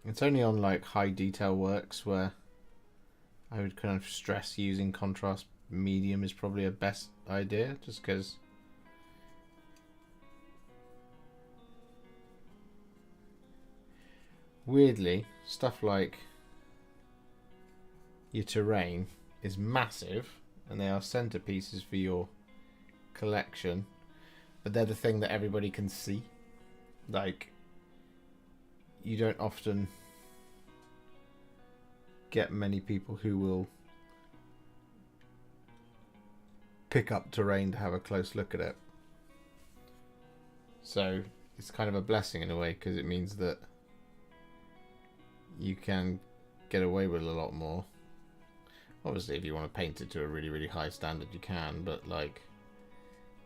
It's only on like high detail works where I would kind of stress using contrast medium is probably a best idea, just because weirdly stuff like your terrain is massive and they are centerpieces for your collection, but they're the thing that everybody can see. Like, you don't often get many people who will pick up terrain to have a close look at it. So it's kind of a blessing in a way, because it means that you can get away with a lot more. Obviously, if you want to paint it to a really, really high standard, you can, but like,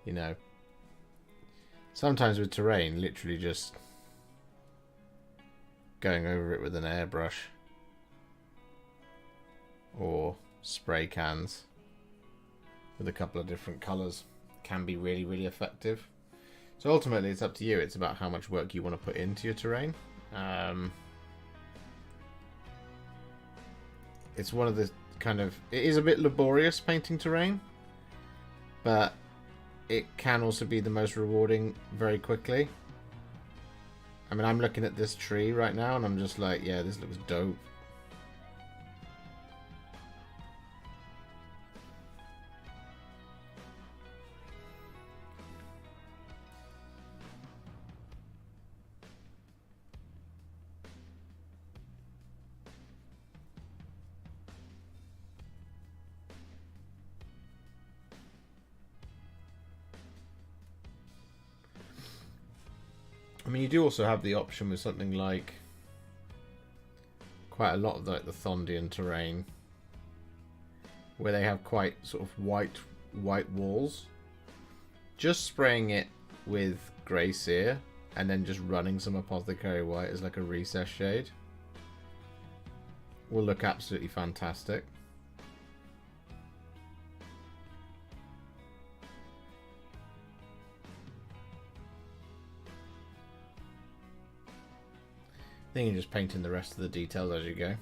you know, sometimes with terrain, literally just going over it with an airbrush or spray cans with a couple of different colours can be really, really effective. So ultimately, it's up to you. It's about how much work you want to put into your terrain. It's one of the it is a bit laborious painting terrain, but it can also be the most rewarding very quickly. I mean, I'm looking at this tree right now and I'm just like, yeah, this looks dope. I mean, you do also have the option with something like quite a lot of like the Thondian terrain, where they have quite sort of white walls. Just spraying it with grey cere and then just running some apothecary white as like a recess shade will look absolutely fantastic. Then you just paint in the rest of the details as you go.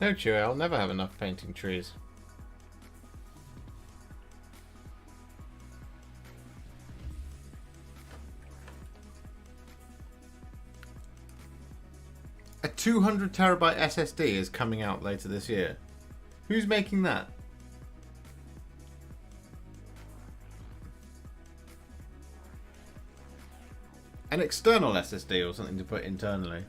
No, Chewie, I'll never have enough painting trees. A 200 terabyte SSD is coming out later this year. Who's making that? An external SSD or something to put internally?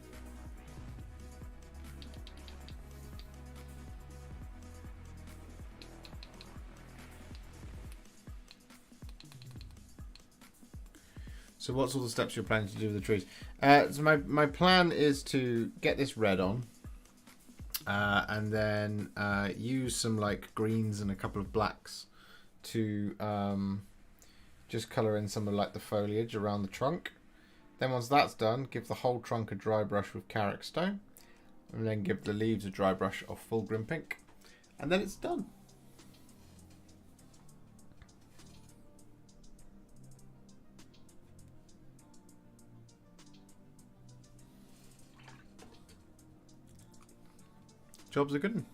So what's all the steps you're planning to do with the trees? So my plan is to get this red on. And then use some like greens and a couple of blacks to just colour in some of like the foliage around the trunk. Then once that's done, give the whole trunk a dry brush with Carrick Stone. And then give the leaves a dry brush of Fulgrim Pink. And then it's done. Job's a good one.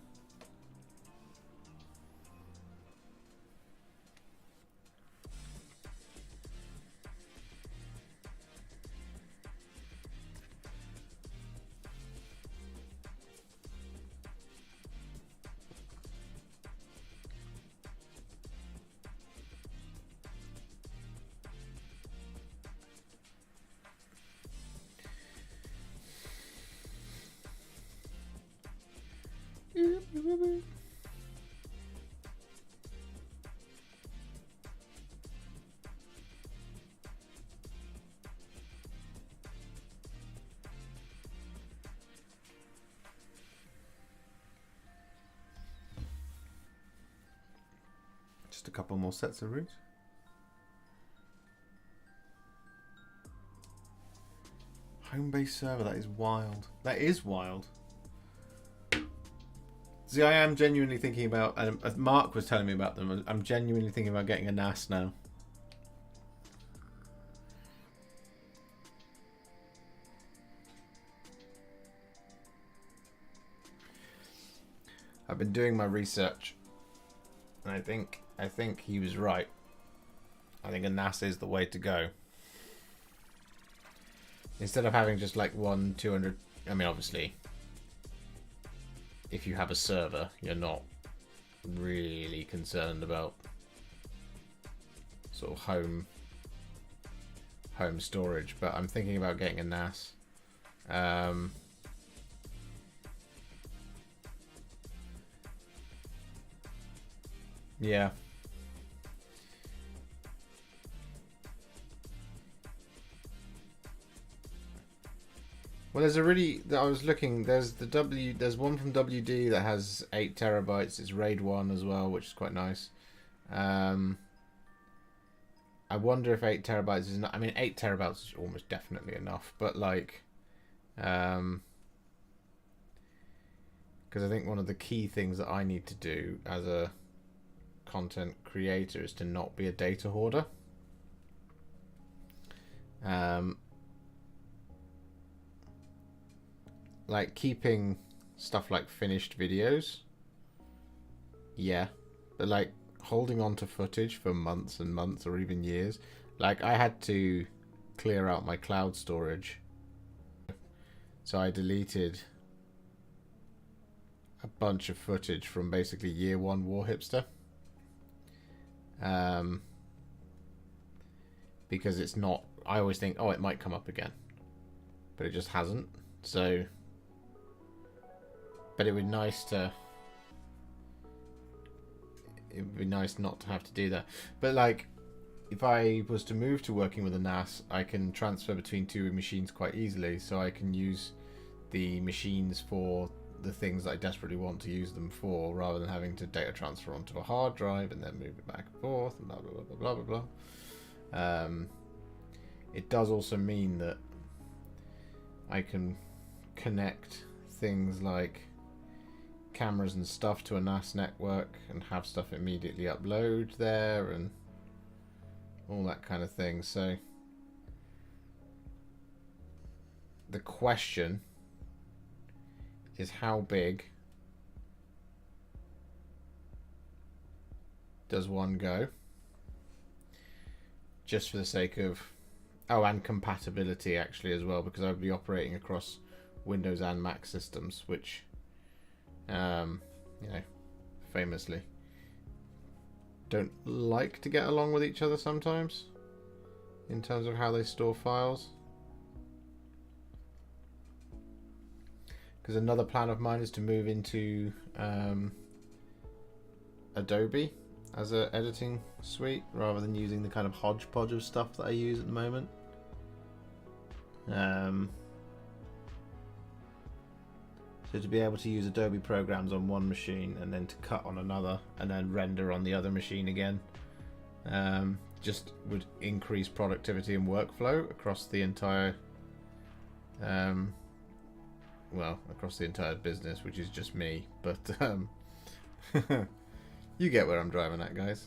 Just a couple more sets of roots. Home-based server, that is wild. That is wild. See, I am genuinely thinking about, as Mark was telling me about them, I'm genuinely thinking about getting a NAS now. I've been doing my research, and I think he was right. I think a NAS is the way to go. Instead of having just like 200, I mean, obviously, if you have a server, you're not really concerned about sort of home storage, but I'm thinking about getting a NAS. Yeah. Well, there's a really, I was looking, there's one from WD that has 8 terabytes. It's RAID 1 as well, which is quite nice. I wonder if 8 terabytes is enough. I mean, 8 terabytes is almost definitely enough, but like, because I think one of the key things that I need to do as a content creator is to not be a data hoarder. Like keeping stuff like finished videos, yeah, but like holding on to footage for months and months or even years. Like I had to clear out my cloud storage, so I deleted a bunch of footage from basically year 1 Warhipster, because it's not, I always think, oh, it might come up again, but it just hasn't. So, but it would be nice not to have to do that. But like, if I was to move to working with a NAS, I can transfer between 2 machines quite easily, so I can use the machines for the things that I desperately want to use them for, rather than having to data transfer onto a hard drive and then move it back and forth and blah blah blah blah blah blah. It does also mean that I can connect things like cameras and stuff to a NAS network and have stuff immediately upload there and all that kind of thing. So the question is, how big does one go. Just for the sake of... Oh, and compatibility actually as well, because I would be operating across Windows and Mac systems, which, you know, famously don't like to get along with each other sometimes in terms of how they store files. Because another plan of mine is to move into Adobe as an editing suite rather than using the kind of hodgepodge of stuff that I use at the moment. So to be able to use Adobe programs on one machine and then to cut on another and then render on the other machine again, just would increase productivity and workflow across the entire across the entire business, which is just me, but you get where I'm driving at, guys.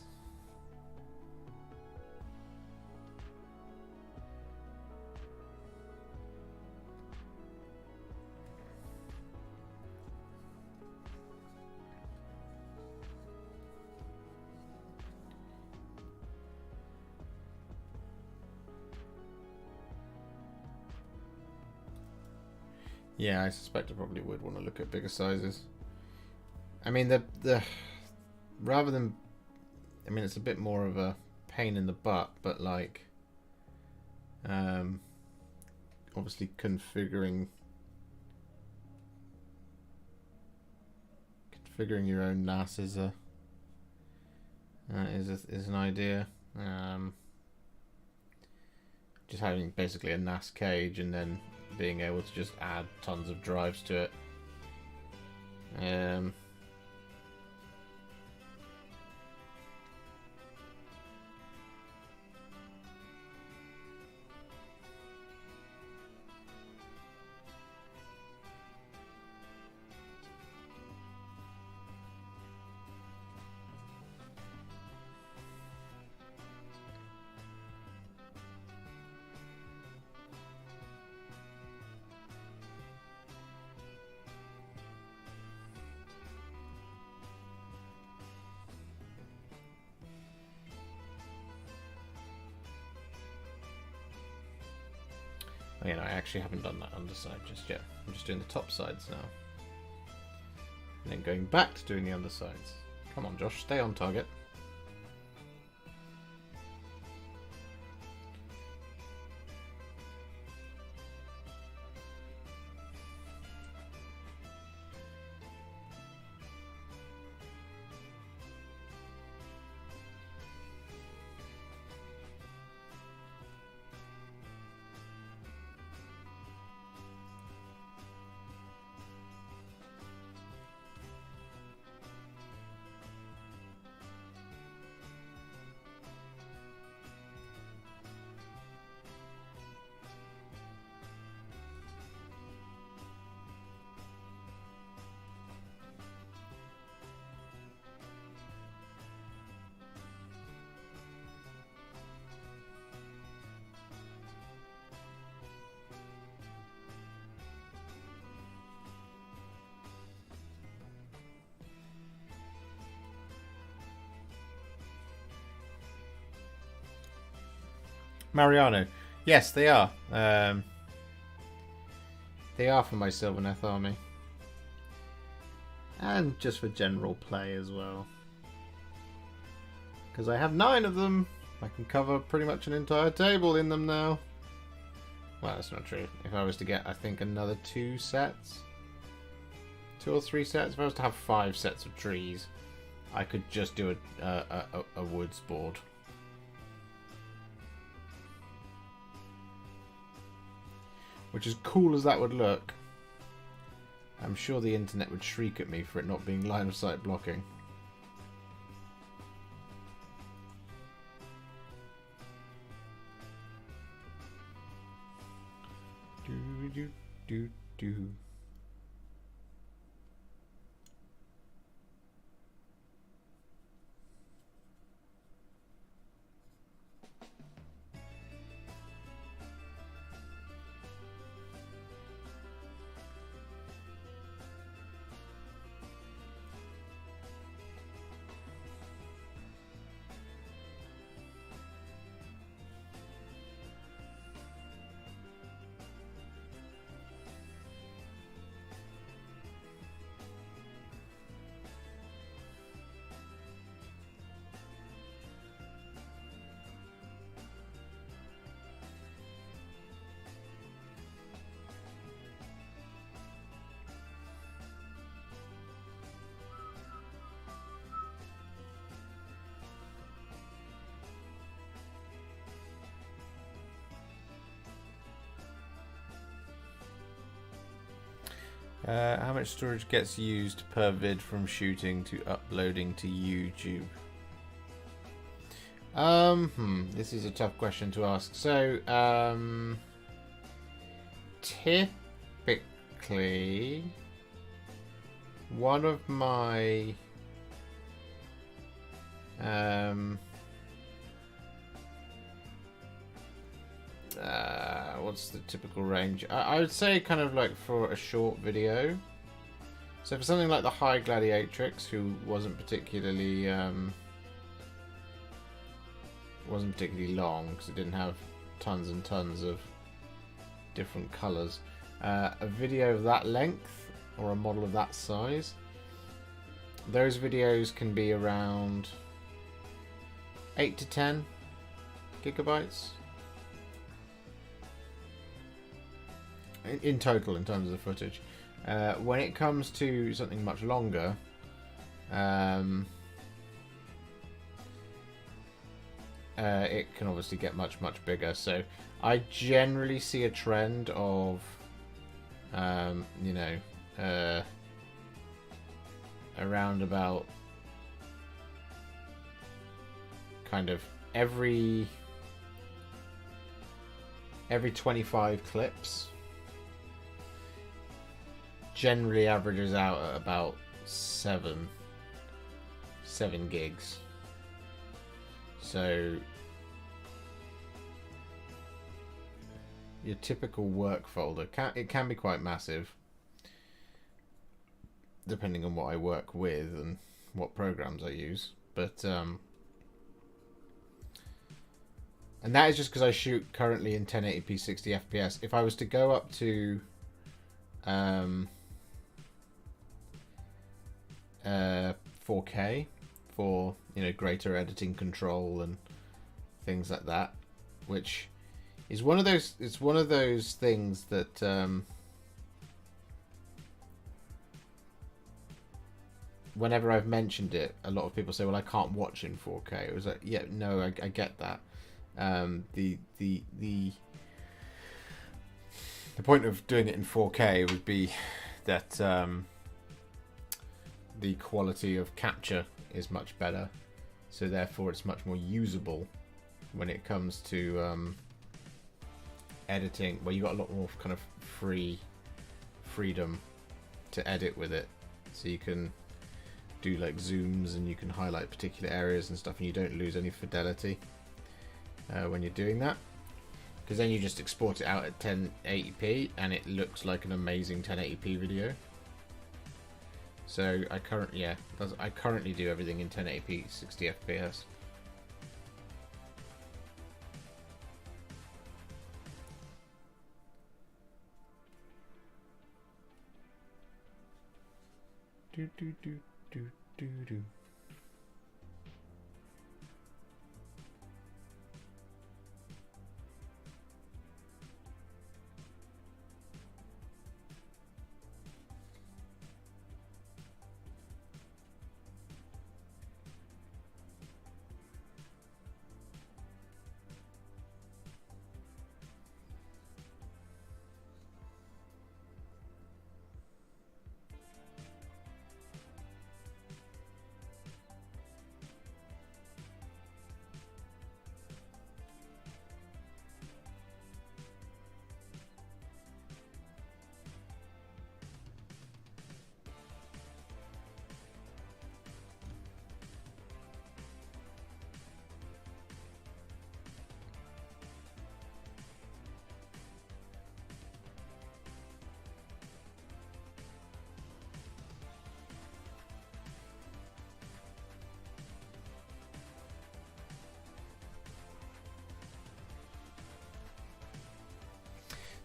Yeah, I suspect I probably would want to look at bigger sizes. I mean, the rather than, I mean, it's a bit more of a pain in the butt, but like, obviously configuring your own NAS is an idea. Just having basically a NAS cage and then being able to just add tons of drives to it. You know, I actually haven't done that underside just yet. I'm just doing the top sides now. And then going back to doing the undersides. Come on, Josh, stay on target. Mariano. Yes, they are. They are for my Sylvaneth army. And just for general play as well. Because I have 9 of them. I can cover pretty much an entire table in them now. Well, that's not true. If I was to get, I think, another 2 sets. 2 or 3 sets. If I was to have 5 sets of trees, I could just do a woods board. Which, as cool as that would look, I'm sure the internet would shriek at me for it not being line of sight blocking. Do. How much storage gets used per vid from shooting to uploading to YouTube? This is a tough question to ask. So, typically, one of my what's the typical range? I would say kind of like for a short video. So for something like the High Gladiatrix, who wasn't particularly long because it didn't have tons and tons of different colours. A video of that length or a model of that size, those videos can be around 8 to 10 gigabytes in total in terms of the footage. When it comes to something much longer, it can obviously get much bigger. So I generally see a trend of around about kind of every 25 clips generally averages out at about 7 gigs. So your typical work folder can be quite massive, depending on what I work with and what programs I use. But and that is just because I shoot currently in 1080p 60 FPS. If I was to go up to 4K for greater editing control and things like that, which is one of those things that whenever I've mentioned it, a lot of people say, well, I can't watch in 4K. It was like, yeah, no, I get that. The point of doing it in 4K would be that the quality of capture is much better, so therefore it's much more usable when it comes to editing, where you got a lot more kind of freedom to edit with it. So you can do like zooms and you can highlight particular areas and stuff, and you don't lose any fidelity when you're doing that, because then you just export it out at 1080p and it looks like an amazing 1080p video. So I currently do everything in 1080p 60 FPS. Do do do do do do.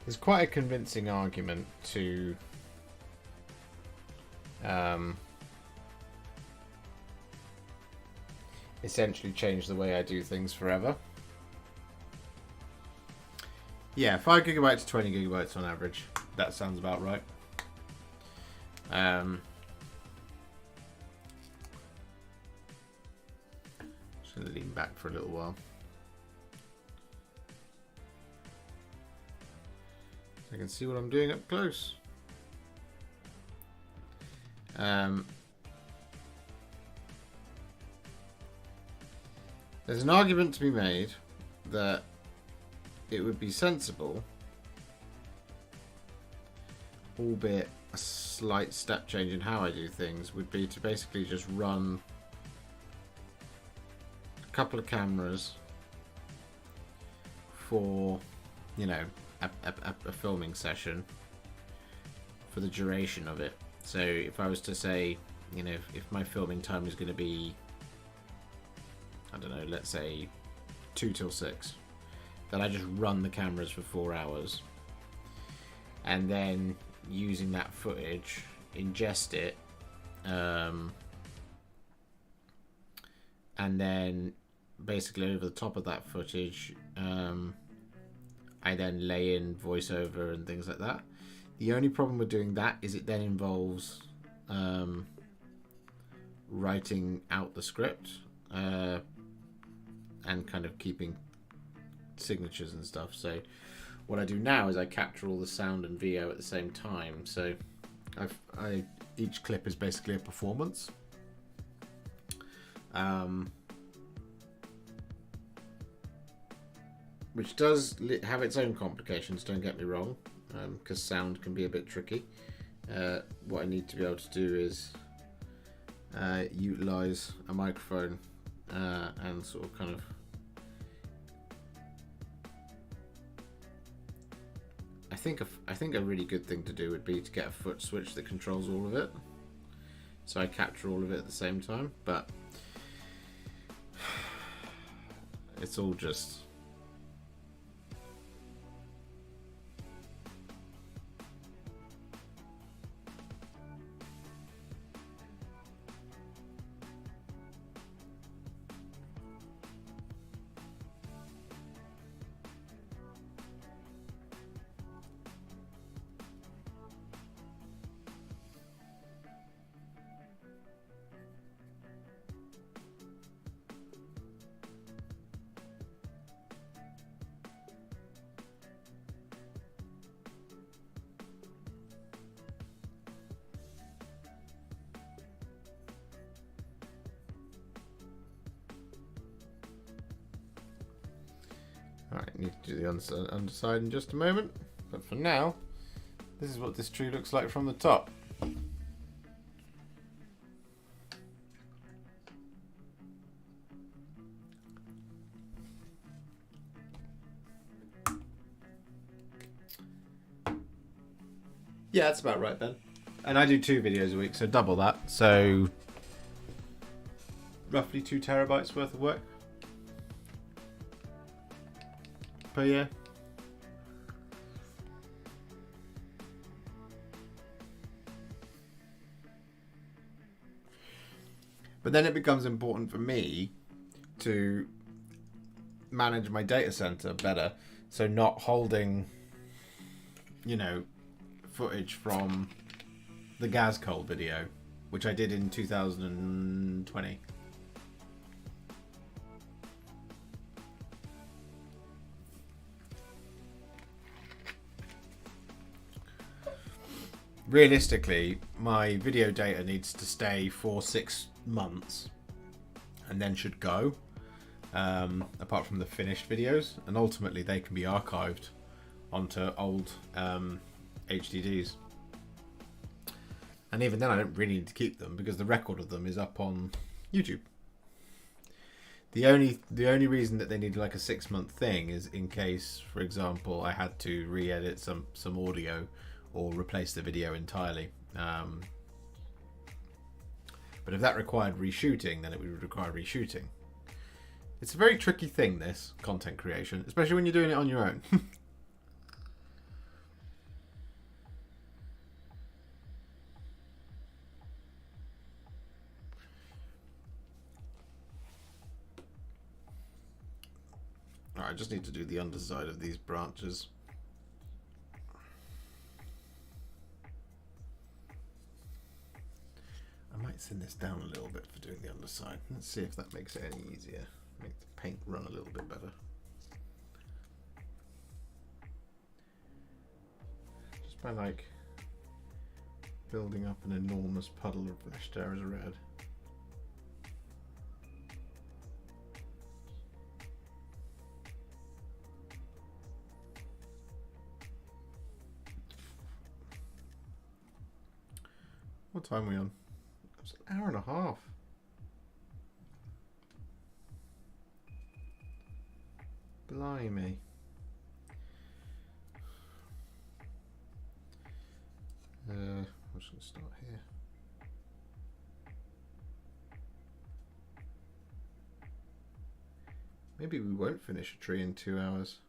There's quite a convincing argument to essentially change the way I do things forever. Yeah, 5 gigabytes to 20 gigabytes on average. That sounds about right. Just going to lean back for a little while. I can see what I'm doing up close. There's an argument to be made that it would be sensible, albeit a slight step change in how I do things, would be to basically just run a couple of cameras for, you know, a filming session for the duration of it. So if I was to say, you know, if my filming time is going to be, I don't know, let's say 2 till 6, then I just run the cameras for 4 hours, and then using that footage, ingest it, and then basically over the top of that footage, I then lay in voiceover and things like that. The only problem with doing that is it then involves writing out the script and kind of keeping signatures and stuff. So what I do now is I capture all the sound and VO at the same time. So each clip is basically a performance. Which does have its own complications, don't get me wrong, because sound can be a bit tricky. What I need to be able to do is utilize a microphone and sort of kind of I think a really good thing to do would be to get a foot switch that controls all of it, so I capture all of it at the same time. But it's all just Alright, need to do the underside in just a moment, but for now, this is what this tree looks like from the top. Yeah, that's about right then. And I do 2 videos a week, so double that. So roughly 2 terabytes worth of work per year. But then it becomes important for me to manage my data center better, so not holding, you know, footage from the gas coal video, which I did in 2020. Realistically, my video data needs to stay for 6 months and then should go, apart from the finished videos, and ultimately they can be archived onto old HDDs. And even then I don't really need to keep them because the record of them is up on YouTube. The only reason that they need like a 6-month thing is in case, for example, I had to re-edit some audio or replace the video entirely. But if that required reshooting, then it would require reshooting. It's a very tricky thing, this content creation, especially when you're doing it on your own. Alright, I just need to do the underside of these branches. I might thin this down a little bit for doing the underside. Let's see if that makes it any easier. Make the paint run a little bit better. Just by like building up an enormous puddle of Veshter's red. What time are we on? It's an hour and a half. Blimey. I'm just going to start here. Maybe we won't finish a tree in 2 hours.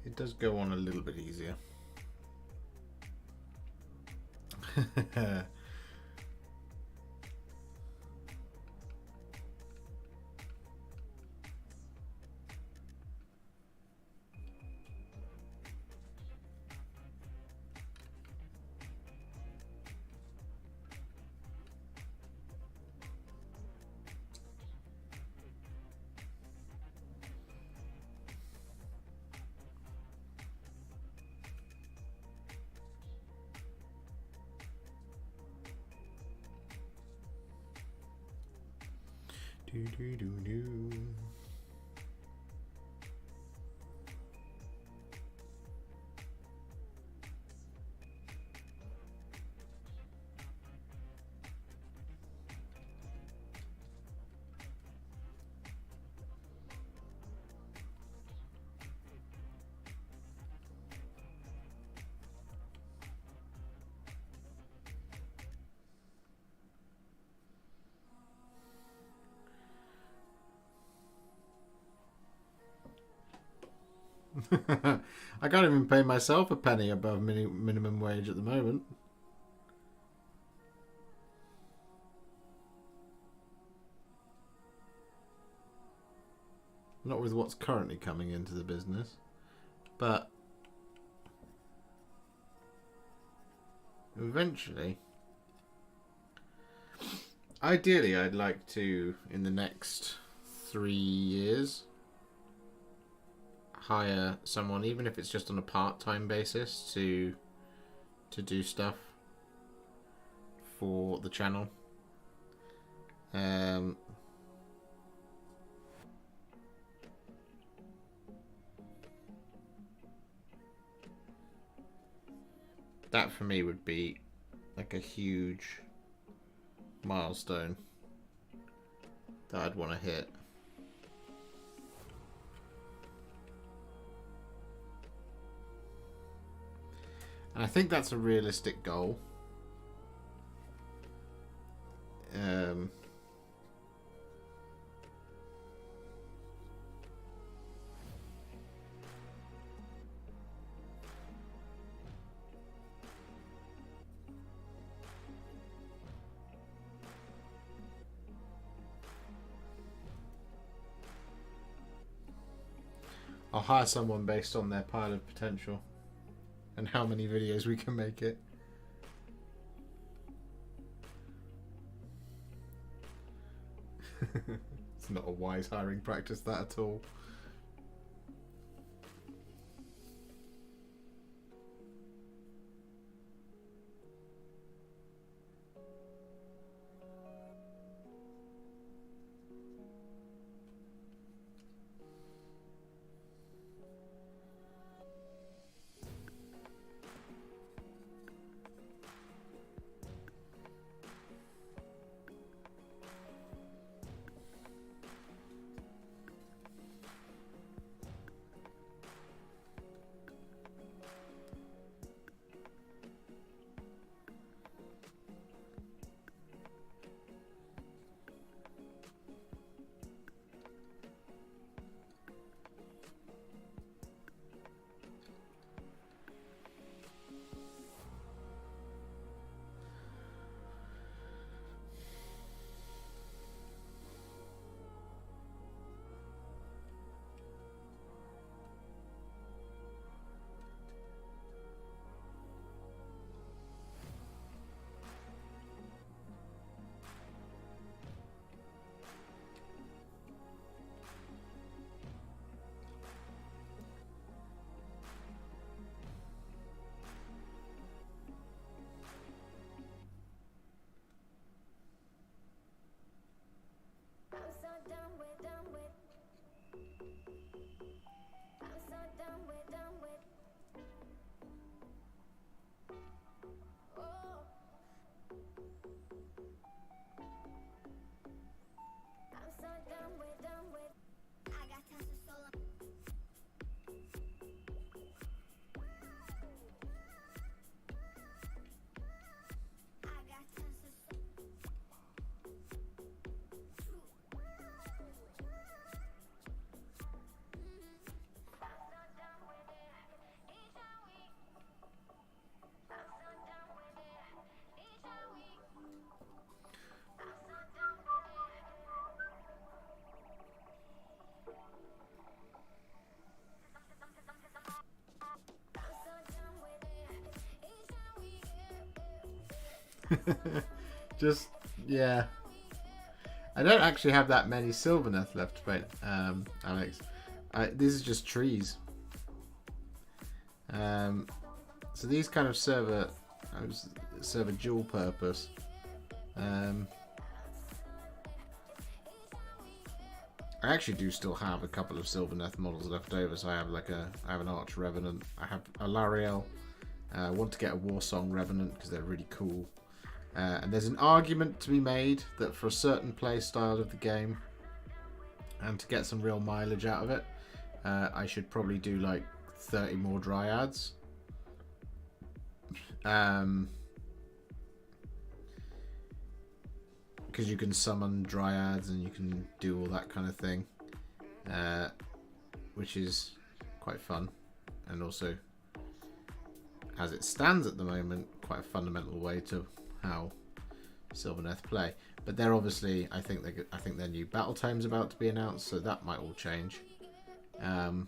It does go on a little bit easier. Do do do do. I can't even pay myself a penny above minimum wage at the moment. Not with what's currently coming into the business, but eventually, ideally, I'd like to, in the next 3 years, hire someone, even if it's just on a part-time basis, to do stuff for the channel. That for me would be like a huge milestone that I'd want to hit. And I think that's a realistic goal. I'll hire someone based on their pile of potential and how many videos we can make it. It's not a wise hiring practice, that at all. Just, yeah. I don't actually have that many Sylvaneth left to paint, Alex. This is just trees. So these kind of serve a dual purpose. I actually do still have a couple of Sylvaneth models left over, so I have an Arch Revenant, I have a Lariel. I want to get a Warsong Revenant because they're really cool. And there's an argument to be made that for a certain play style of the game, and to get some real mileage out of it, I should probably do like 30 more Dryads. Because you can summon Dryads and you can do all that kind of thing, which is quite fun, and also, as it stands at the moment, quite a fundamental way to how Sylvaneth play. But they're obviously, I think their new battle tome's about to be announced, so that might all change. But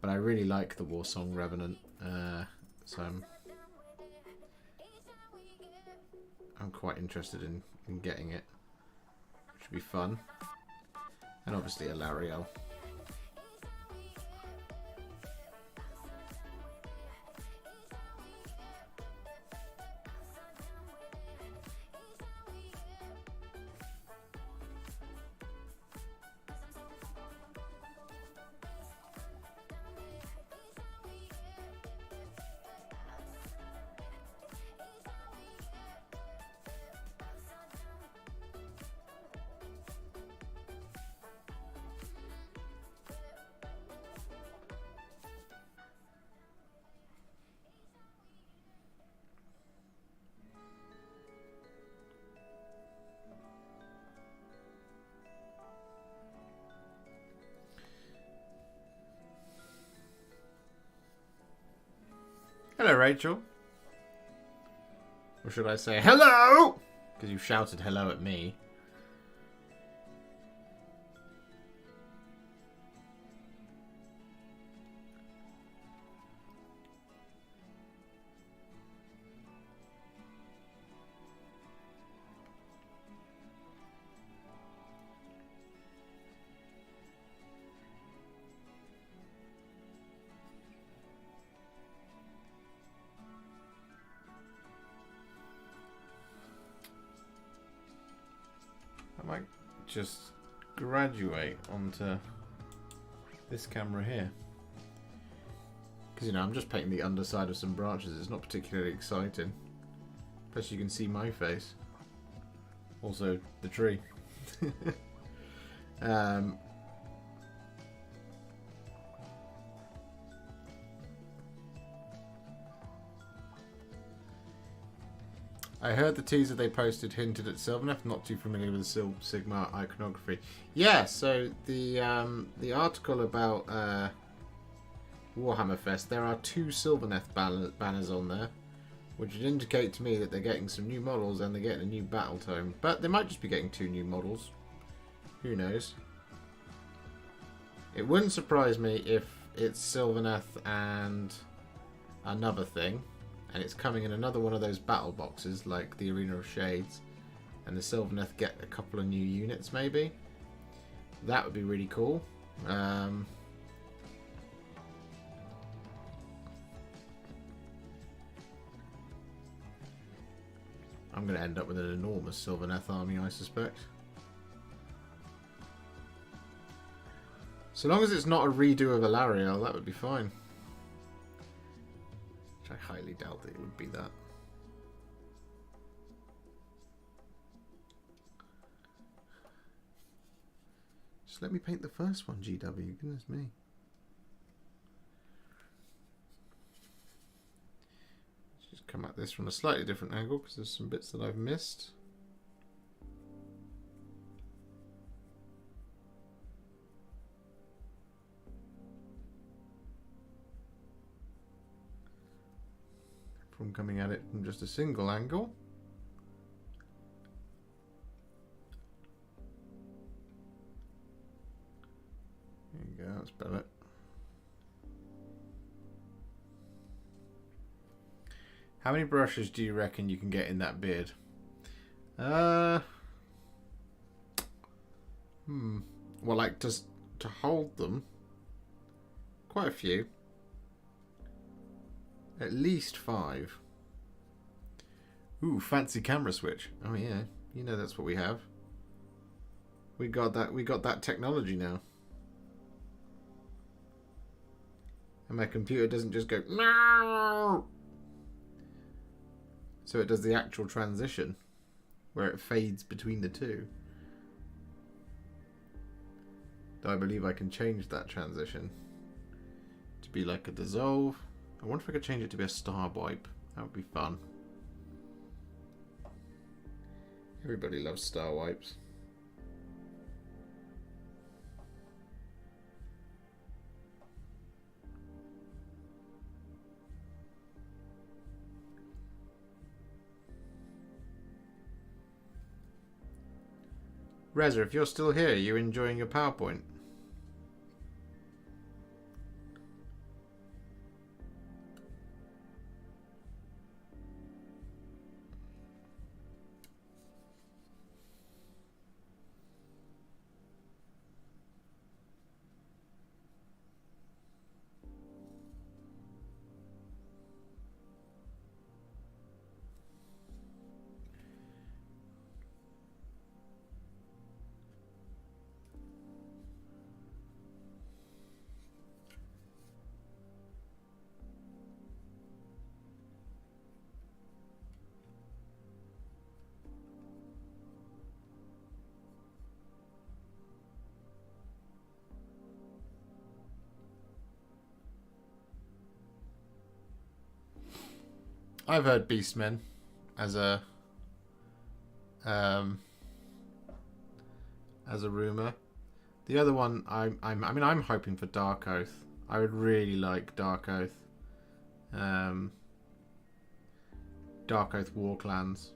I really like the Warsong Revenant, so I'm quite interested in getting it. Should be fun. And obviously a Lariel. Hello, Rachel. Or should I say hello? Because you shouted hello at me. I might just graduate onto this camera here. Because, you know, I'm just painting the underside of some branches. It's not particularly exciting. Plus you can see my face. Also, the tree. I heard the teaser they posted hinted at Sylvaneth. Not too familiar with the Sigmar iconography. Yeah, so the article about Warhammer Fest, there are 2 Sylvaneth banners on there, which would indicate to me that they're getting some new models and they're getting a new battle tome. But they might just be getting 2 new models. Who knows? It wouldn't surprise me if it's Sylvaneth and another thing, and it's coming in another one of those battle boxes like the Arena of Shades, and the Sylvaneth get a couple of new units maybe. That would be really cool. I'm going to end up with an enormous Sylvaneth army, I suspect. So long as it's not a redo of a Lariel, that would be fine. Which I highly doubt that it would be that. Just let me paint the first one, GW. Goodness me. Let's just come at this from a slightly different angle because there's some bits that I've missed. From coming at it from just a single angle. There you go, that's better. How many brushes do you reckon you can get in that beard? Well, like, just to hold them, quite a few. At least 5. Ooh, fancy camera switch. Oh yeah, you know that's what we have. We got that technology now. And my computer doesn't just go no. So it does the actual transition where it fades between the two. Though I believe I can change that transition to be like a dissolve. I wonder if I could change it to be a star wipe. That would be fun. Everybody loves star wipes. Reza, if you're still here, you're enjoying your PowerPoint. I've heard Beastmen as a rumor. The other one, I'm hoping for Dark Oath. I would really like Dark Oath. Dark Oath War Clans.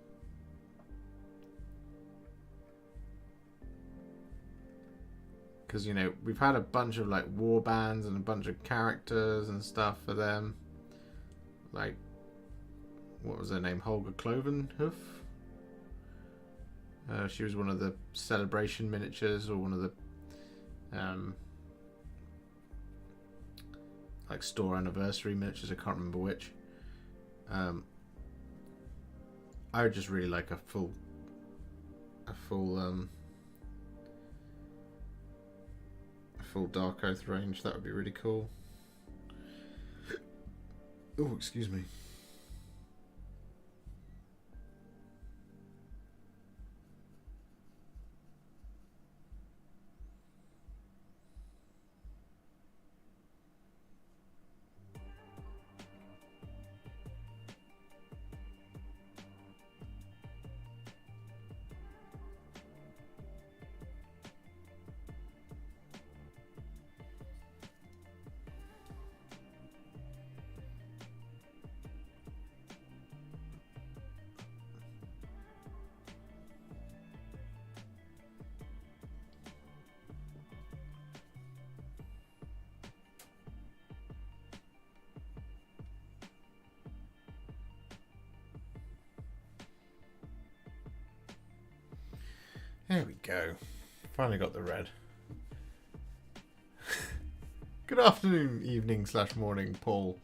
Because, you know, we've had a bunch of like war bands and a bunch of characters and stuff for them. Like, what was her name? Holger Clovenhoof? She was one of the celebration miniatures, or one of the like store anniversary miniatures. I can't remember which. I would just really like a full Dark Oath range. That would be really cool. Oh, excuse me. There we go. Finally got the red. Good afternoon, evening / morning, Paul.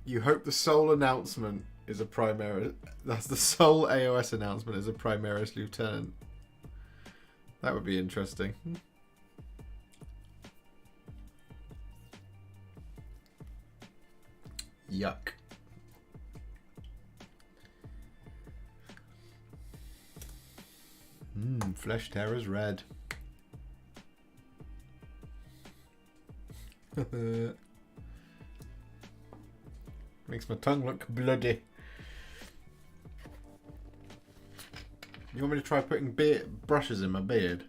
You hope the sole announcement is a Primaris. That's the sole AOS announcement is a Primaris Lieutenant. That would be interesting. Yuck. Flesh Terror's red. Makes my tongue look bloody. You want me to try putting brushes in my beard?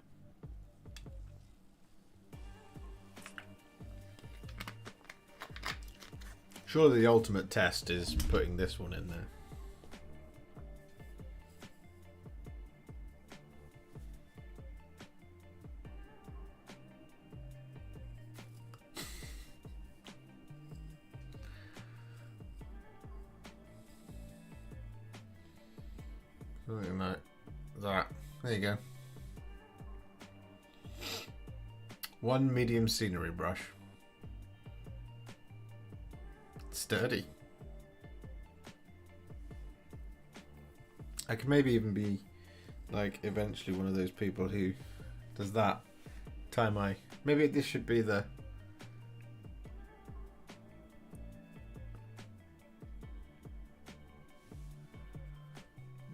Surely the ultimate test is putting this one in there. Something like that. There you go. One medium scenery brush. Sturdy. I could maybe even be like eventually one of those people who does that. Maybe this should be the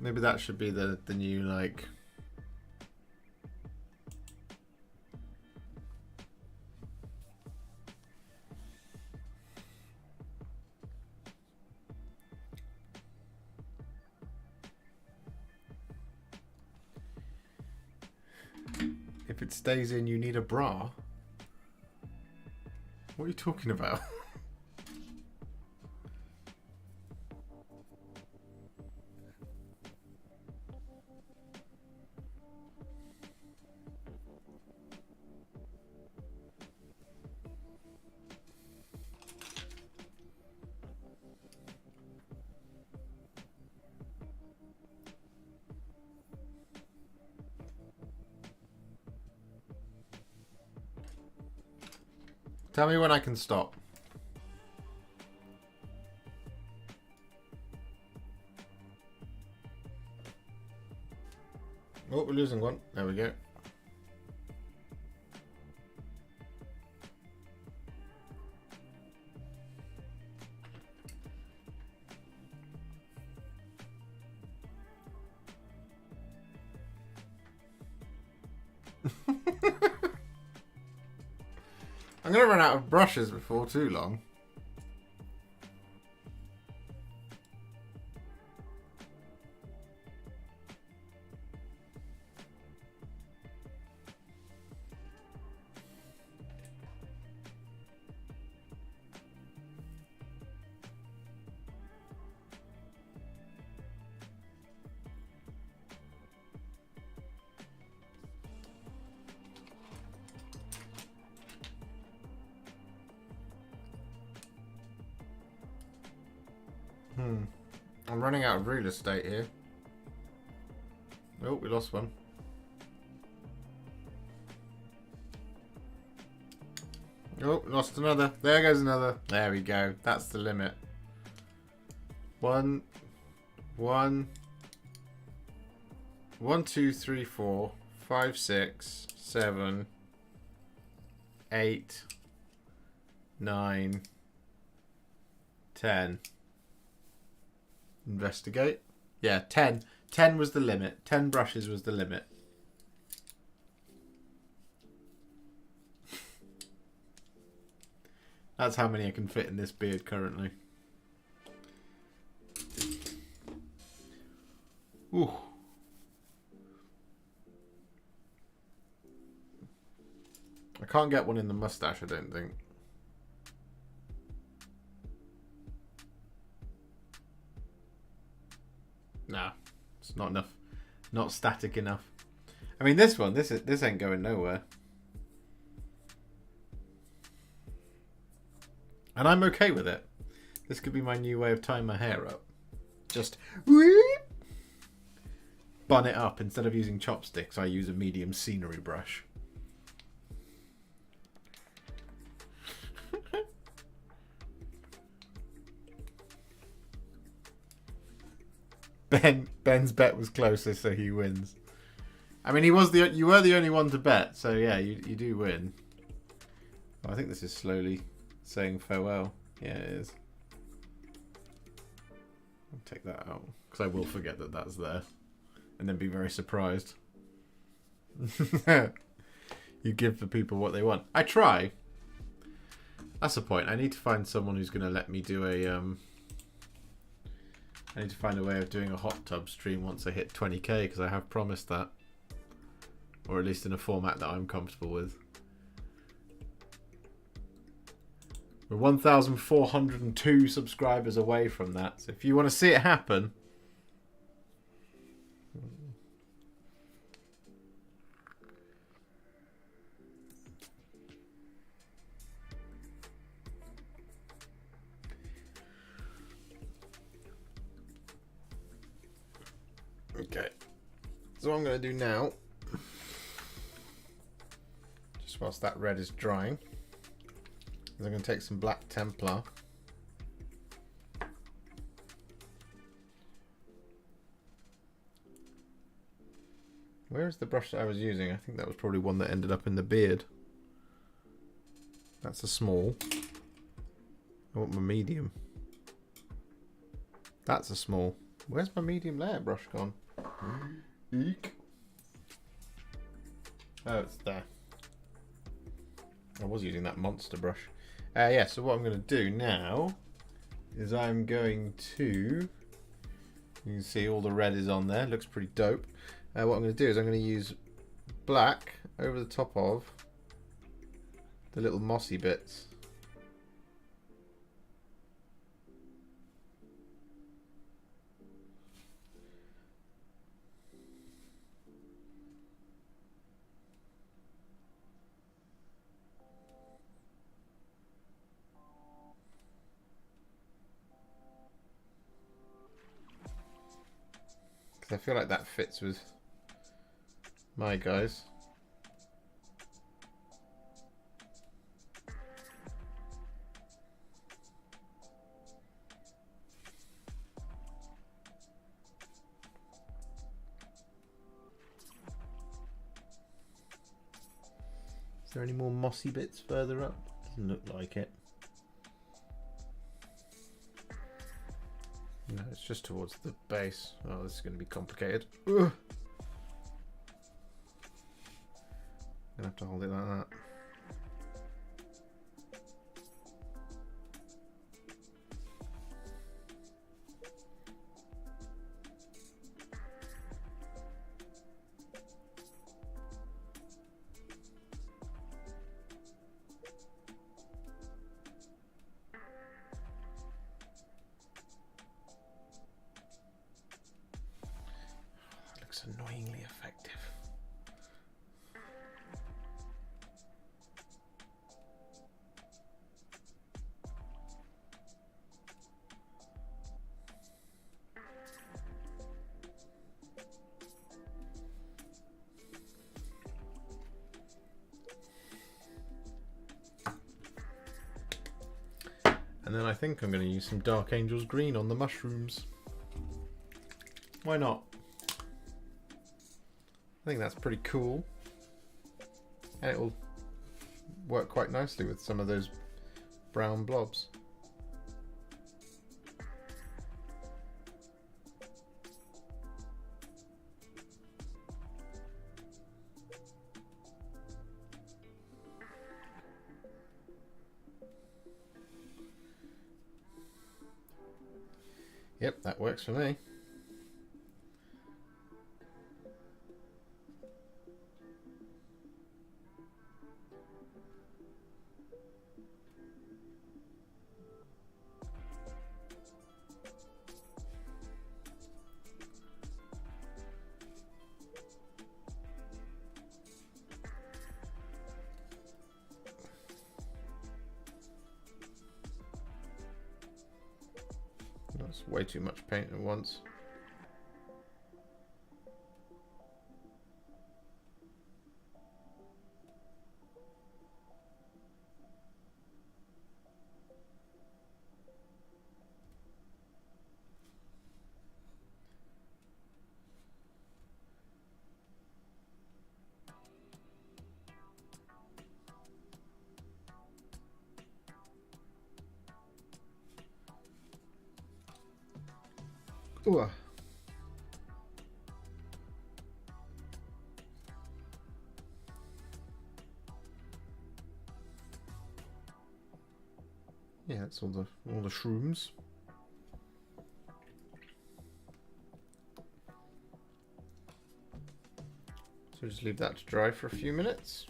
maybe that should be the new like if it stays in you need a bra. What are you talking about? Tell me when I can stop. Oh, we're losing one. There we go. I'm going to run out of brushes before too long. I'm running out of real estate here. Oh, we lost one. Oh, lost another. There goes another. There we go. That's the limit. One, 2, 3, 4, 5, 6, 7, 8, 9, 10. Investigate. Yeah, 10. 10 was the limit. 10 brushes was the limit. That's how many I can fit in this beard currently. Ooh. I can't get one in the mustache, I don't think. Nah, it's not enough. Not static enough. I mean, this one, this ain't going nowhere. And I'm okay with it. This could be my new way of tying my hair up. Just bun it up. Instead of using chopsticks, I use a medium scenery brush. Ben's bet was closer, so he wins. I mean, you were the only one to bet, so yeah, you do win. Oh, I think this is slowly saying farewell. Yeah, it is. I'll take that out because I will forget that that's there, and then be very surprised. You give the people what they want. I try. That's the point. I need to find someone who's going to let me do a I need to find a way of doing a hot tub stream once I hit 20k, because I have promised that. Or at least in a format that I'm comfortable with. We're 1,402 subscribers away from that. So if you want to see it happen... Okay, so what I'm going to do now, just whilst that red is drying, is I'm going to take some Black Templar. Where's the brush that I was using? I think that was probably one that ended up in the beard. That's a small. I want my medium. That's a small. Where's my medium layer brush gone? Eek. Oh, it's there. I was using that monster brush. Yeah, so what I'm going to do now is I'm going to... You can see all the red is on there. Looks pretty dope. What I'm going to do is I'm going to use black over the top of the little mossy bits. Because I feel like that fits with my guys. Is there any more mossy bits further up? Doesn't look like it. No, it's just towards the base. Oh, this is going to be complicated. Ugh. Gonna have to hold it like that. That looks annoyingly effective. And then I think I'm going to use some Dark Angel's Green on the mushrooms. Why not? I think that's pretty cool. And it will work quite nicely with some of those brown blobs. Yep, that works for me. That's way too much paint at once. Ooh. Yeah, that's all the shrooms. So just leave that to dry for a few minutes.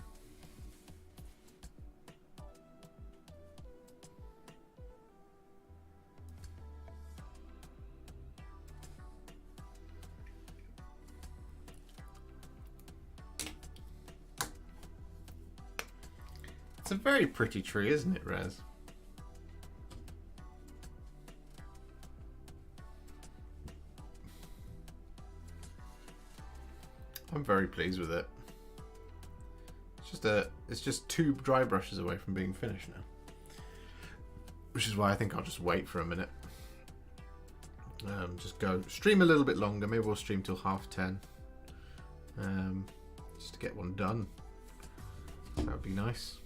It's a very pretty tree, isn't it, Rez? I'm very pleased with it. It's just 2 dry brushes away from being finished now. Which is why I think I'll just wait for a minute. Just go stream a little bit longer. Maybe we'll stream till 10:30. Just to get one done. That would be nice.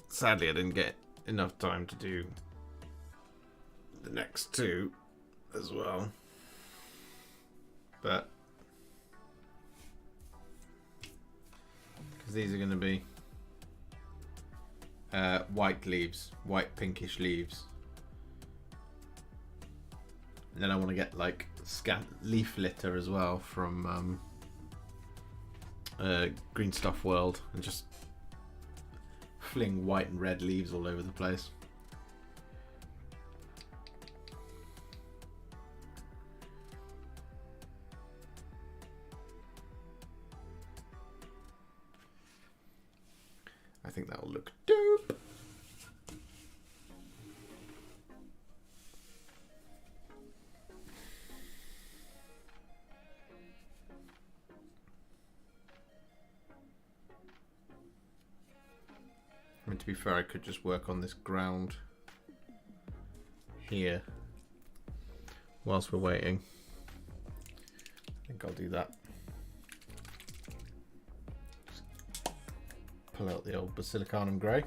Sadly, I didn't get enough time to do the next 2 as well. But because these are going to be white leaves, white pinkish leaves. And then I want to get like leaf litter as well from Green Stuff World and just fling white and red leaves all over the place. I think that'll look dope. I mean, to be fair, I could just work on this ground here whilst we're waiting. I think I'll do that. Pull out the old Basilicanum Grey.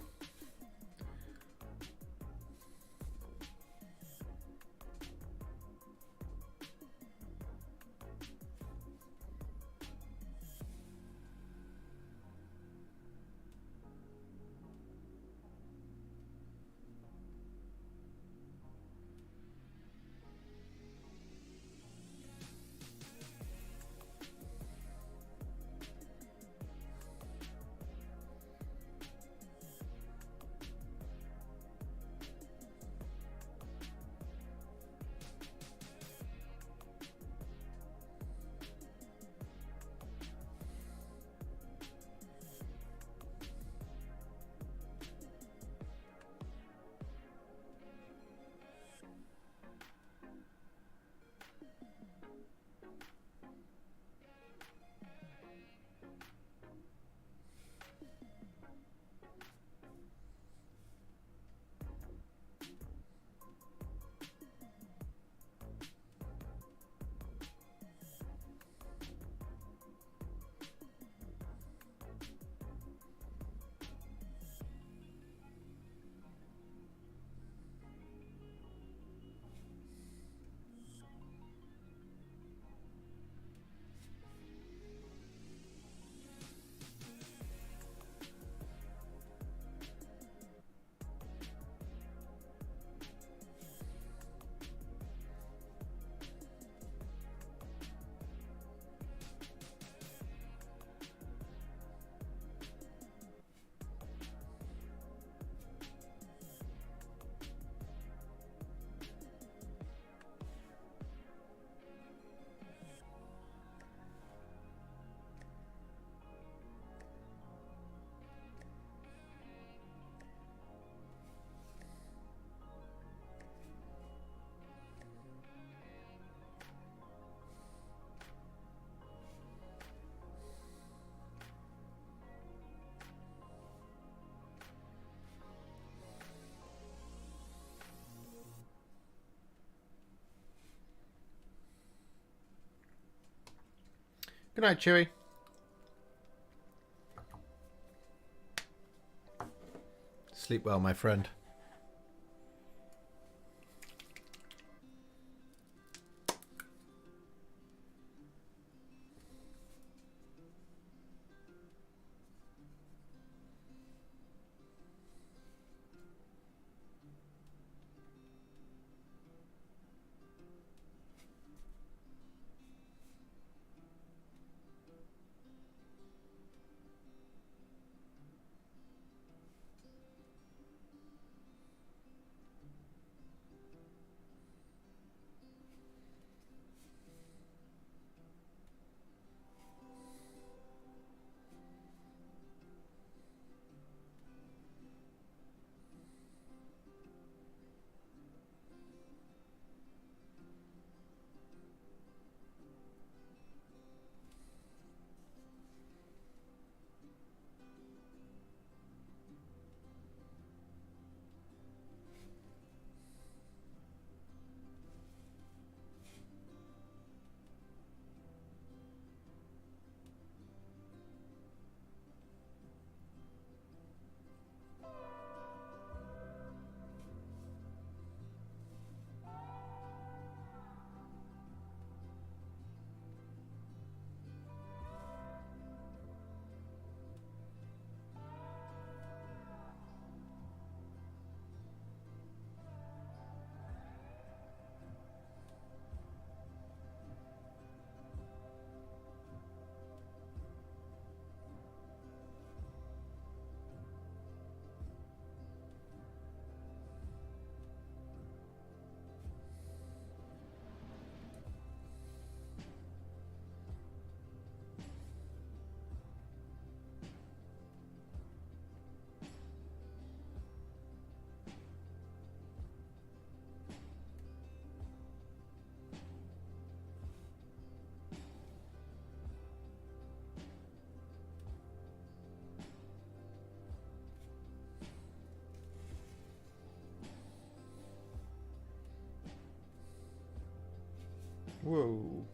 Good night, Chewy. Sleep well, my friend. Whoa.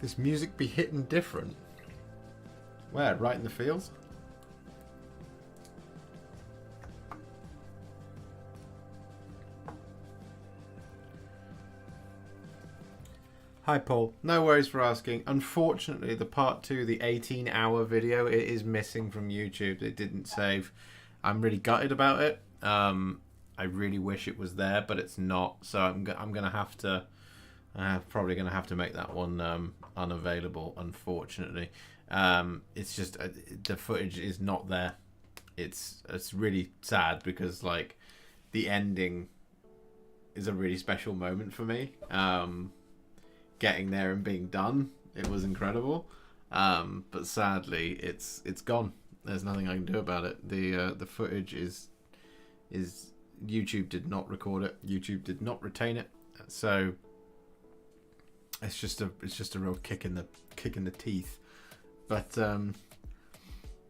This music be hitting different. Where? Right in the fields? Hi Paul, no worries for asking. Unfortunately, the part 2, the 18-hour video, it is missing from YouTube. It didn't save. I'm really gutted about it. I really wish it was there, but it's not. So I'm gonna have to. Probably gonna have to make that one unavailable. Unfortunately, it's just the footage is not there. It's really sad because like the ending is a really special moment for me. Getting there and being done, it was incredible. But sadly, it's gone. There's nothing I can do about it. The footage is YouTube did not record it. YouTube did not retain it. So it's just a real kick in the teeth. But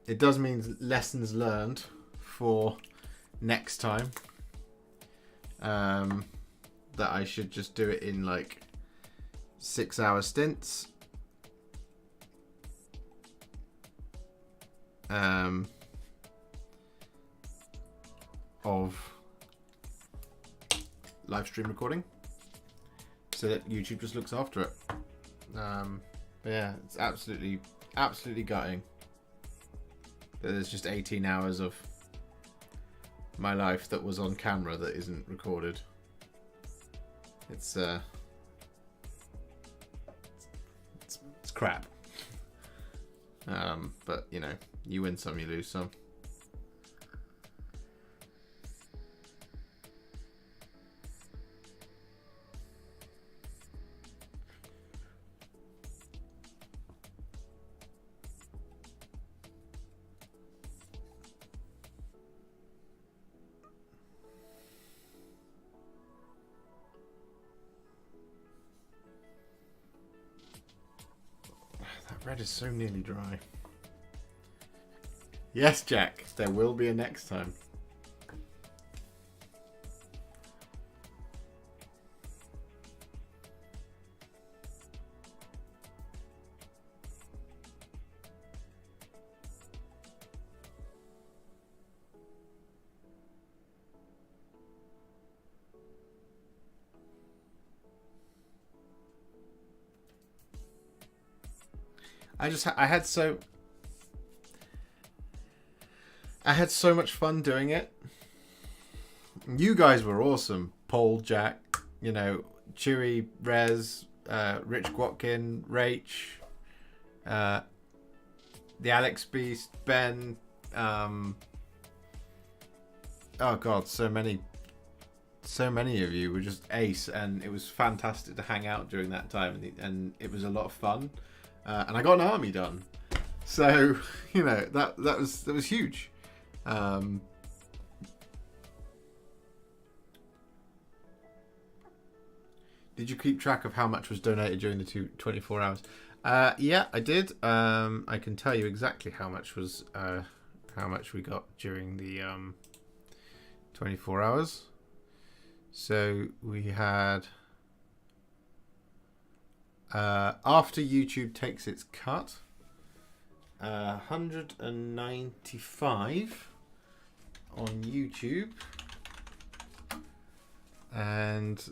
it does mean lessons learned for next time. That I should just do it in like 6-hour stints. Of live stream recording, so that YouTube just looks after it. But yeah, it's absolutely gutting that there's just 18 hours of my life that was on camera that isn't recorded. It's crap. But you know, you win some, you lose some. Red is so nearly dry. Yes, Jack, there will be a next time. I had so much fun doing it. You guys were awesome. Paul, Jack, you know, Chewy, Rez, Rich Gwatkin, Rach, the Alex Beast, Ben. Oh God, so many of you were just ace, and it was fantastic to hang out during that time, and it was a lot of fun. And I got an army done, so you know that was huge. Did you keep track of how much was donated during the 24 hours? Yeah, I did. I can tell you exactly how much was how much we got during the 24 hours. So we had, after YouTube takes its cut, 195 on YouTube, and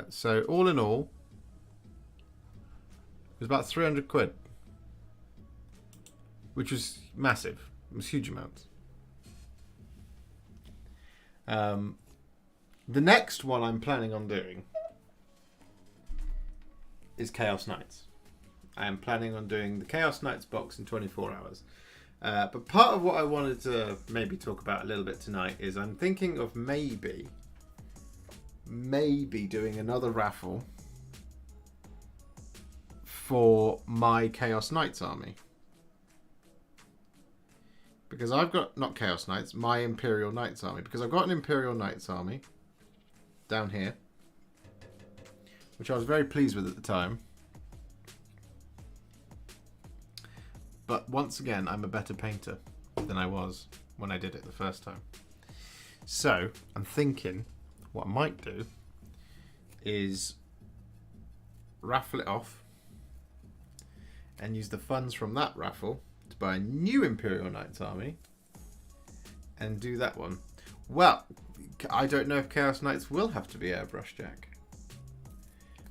so all in all, it was about 300 quid, which was massive. It was huge amounts. The next one I'm planning on doing is Chaos Knights. I am planning on doing the Chaos Knights box in 24 hours. But part of what I wanted to maybe talk about a little bit tonight is I'm thinking of maybe doing another raffle for my Chaos Knights army. Because I've got, not Chaos Knights, my Imperial Knights army. Because I've got an Imperial Knights army down here, which I was very pleased with at the time. But once again, I'm a better painter than I was when I did it the first time. So I'm thinking what I might do is raffle it off and use the funds from that raffle to buy a new Imperial Knights army and do that one. Well, I don't know if Chaos Knights will have to be airbrushed, Jack.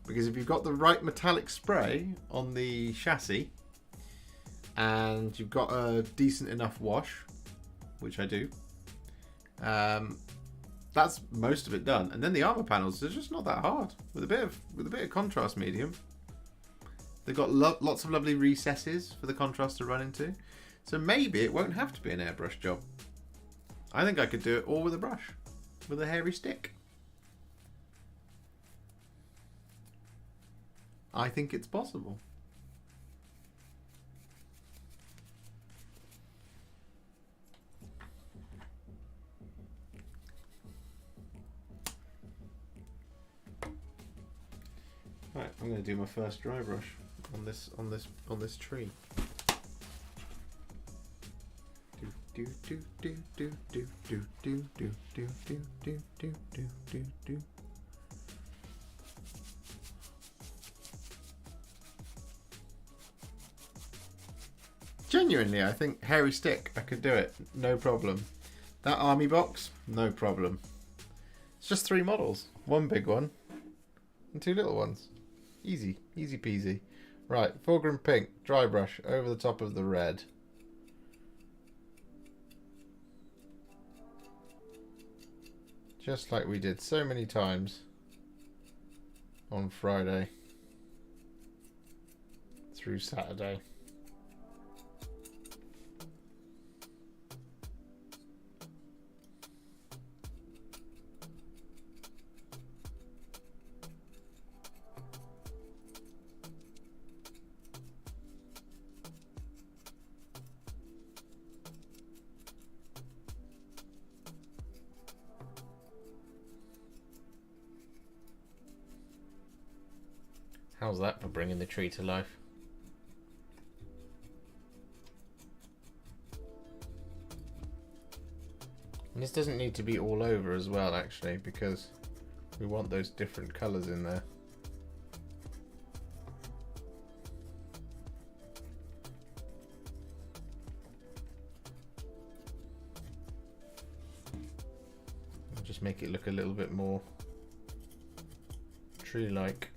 Because if you've got the right metallic spray on the chassis and you've got a decent enough wash, which I do, that's most of it done. And then the armor panels, they're just not that hard. With a bit of contrast medium. They've got lots of lovely recesses for the contrast to run into. So maybe it won't have to be an airbrush job. I think I could do it all with a brush, with a hairy stick. I think it's possible. Right, I'm going to do my first dry brush on this tree. Do do do do do do do do do do do do do do do. Genuinely, I think hairy stick, I could do it, no problem. That army box, no problem. It's just 3 models, 1 big one and 2 little ones. Easy, easy peasy. Right, foreground pink, dry brush over the top of the red. Just like we did so many times on Friday through Saturday. How's that for bringing the tree to life? And this doesn't need to be all over as well, actually, because we want those different colours in there. I'll just make it look a little bit more tree-like.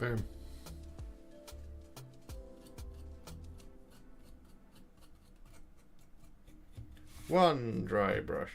Boom. One dry brush.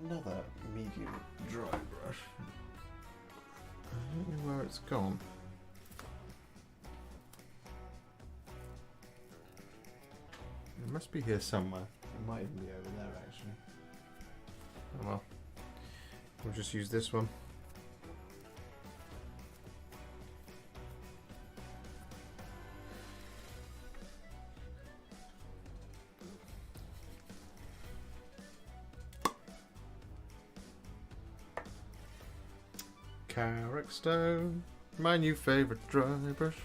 Another medium dry brush. I don't know where it's gone. It must be here somewhere. It might even be over there actually. Oh well. We'll just use this one. Carrick Stone, my new favourite dry brush.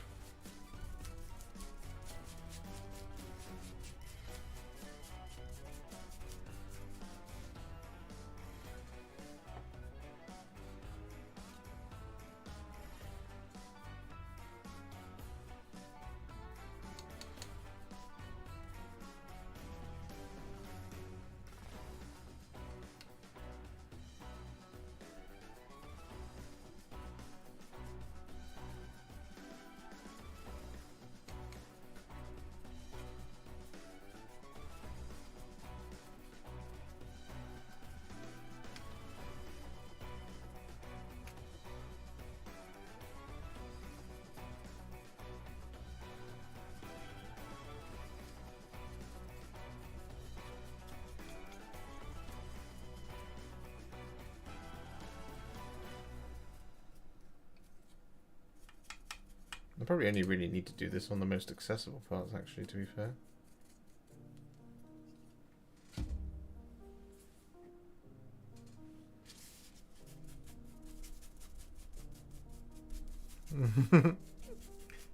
I probably only really need to do this on the most accessible parts, actually, to be fair.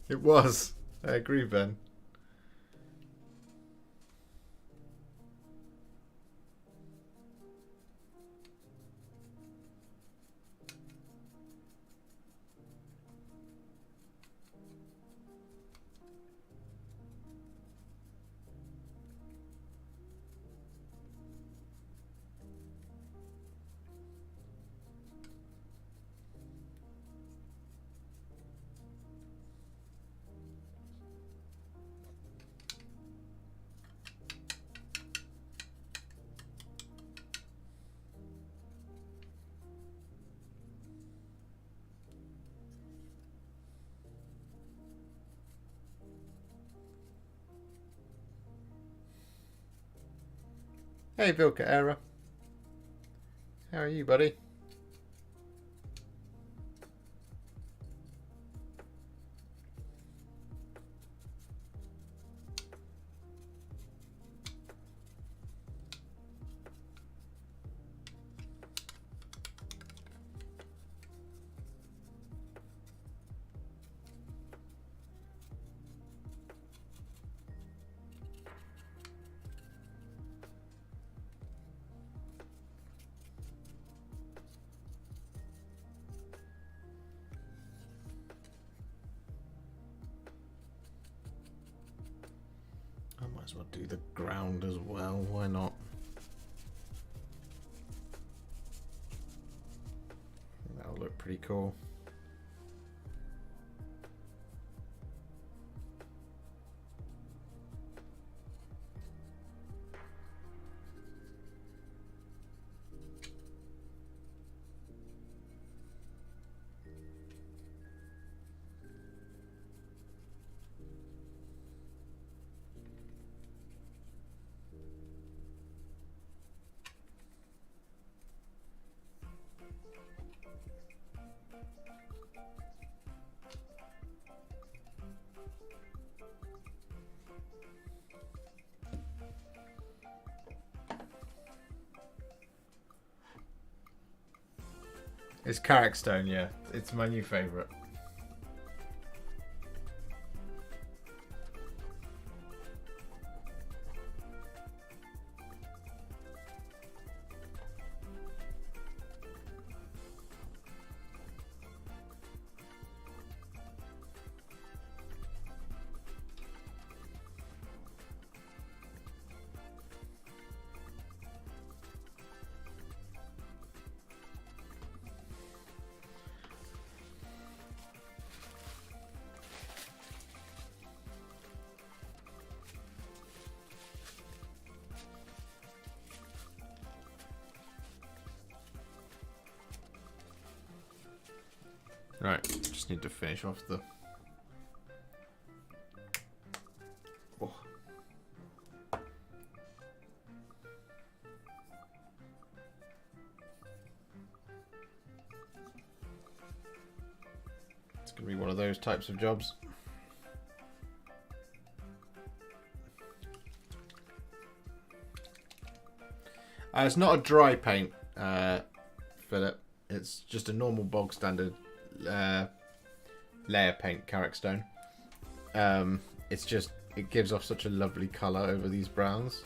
It was. I agree, Ben. Hey, Vilka Era. How are you, buddy? Might as well do the ground as well, why not? That'll look pretty cool. It's Carrick Stone, yeah. It's my new favourite. Right, just need to finish off the... Oh. It's going to be one of those types of jobs. It's not a dry paint, Philip. It's just a normal bog standard layer paint Carrick stone. It's just, it gives off such a lovely colour over these browns.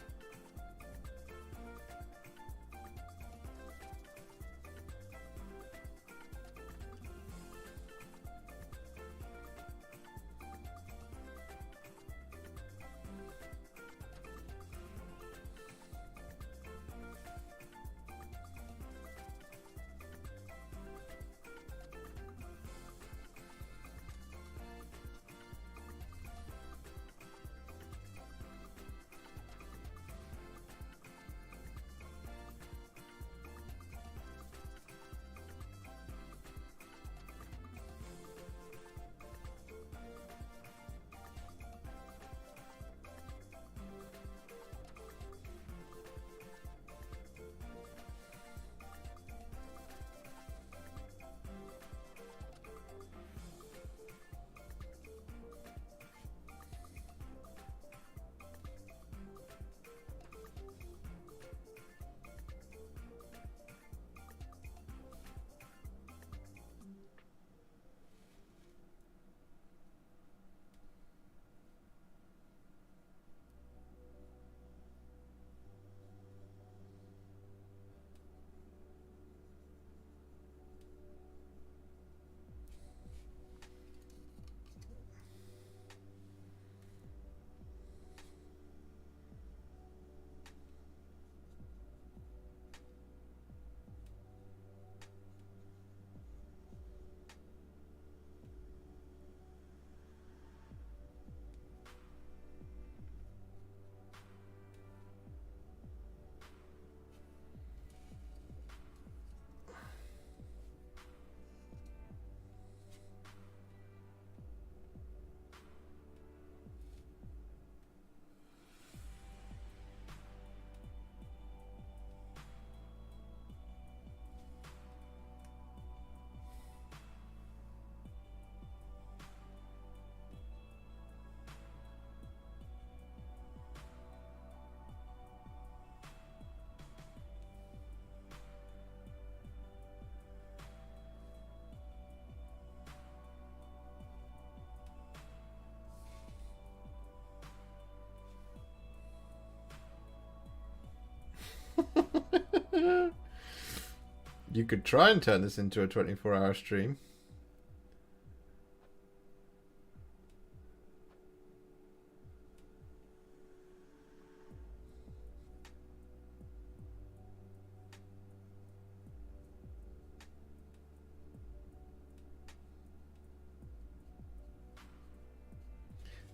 You could try and turn this into a 24-hour stream.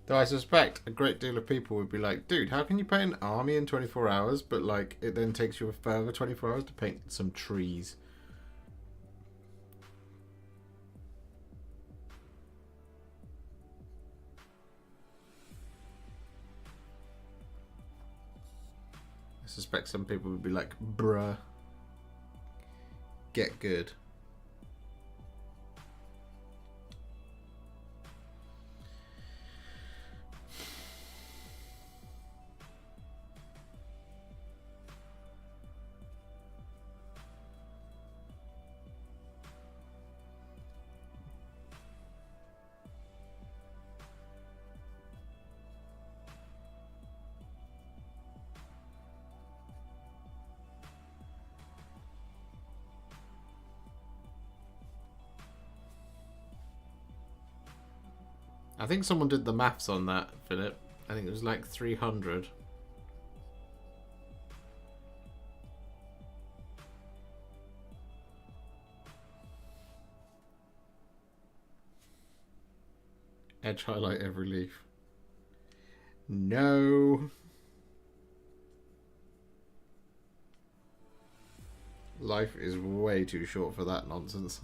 Though I suspect a great deal of people would be like, dude, how can you paint an army in 24 hours, but like it then takes you a further 24 hours to paint some trees? I suspect some people would be like, bruh, get good. I think someone did the maths on that, Philip. I think it was like 300. Edge highlight every leaf. No. Life is way too short for that nonsense.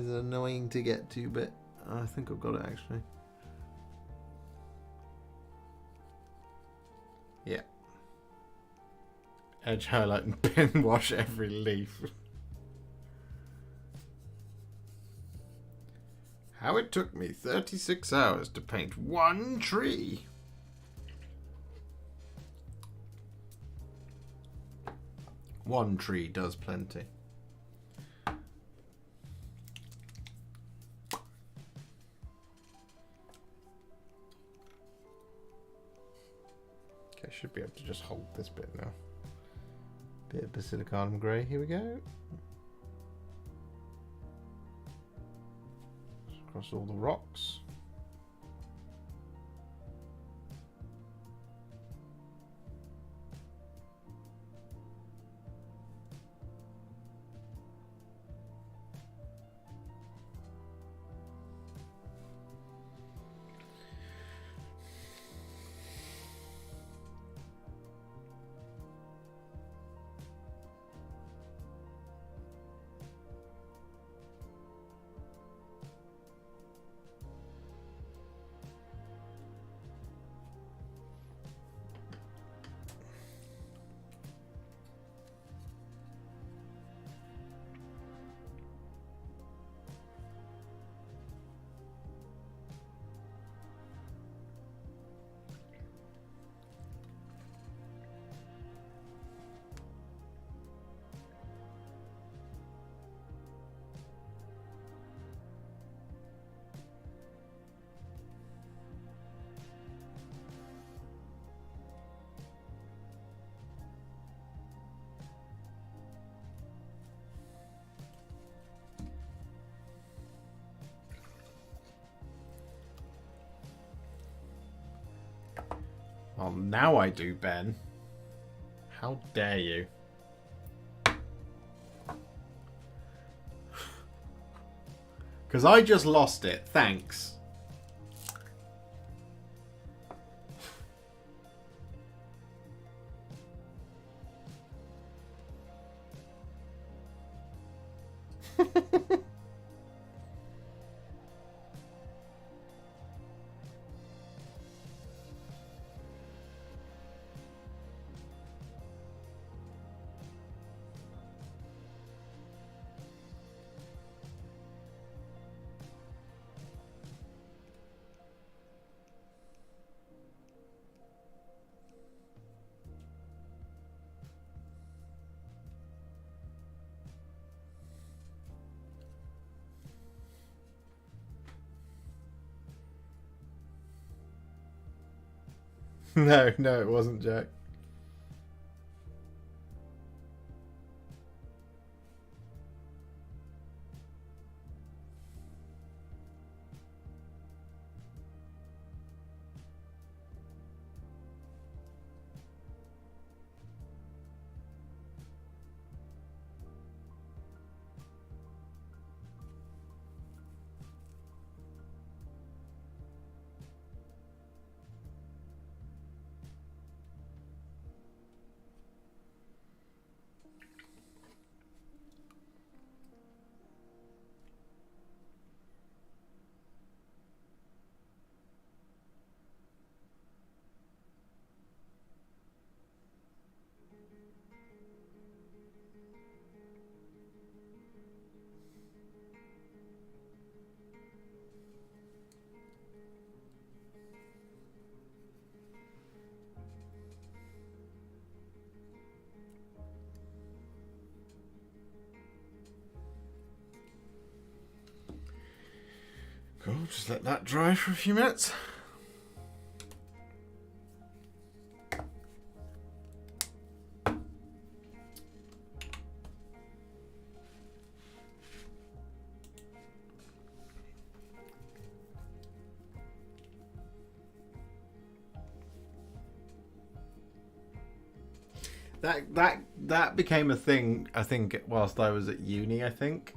is annoying to get to, but I think I've got it actually. Yeah. Edge highlight and pen wash every leaf. How it took me 36 hours to paint one tree. One tree does plenty. Okay, I should be able to just hold this bit now. Bit of basilicanum grey, here we go. Just across all the rocks. Well, now I do, Ben. How dare you? Because I just lost it. Thanks. No, it wasn't, Jack. Cool, just let that dry for a few minutes. That became a thing, I think, whilst I was at uni, I think.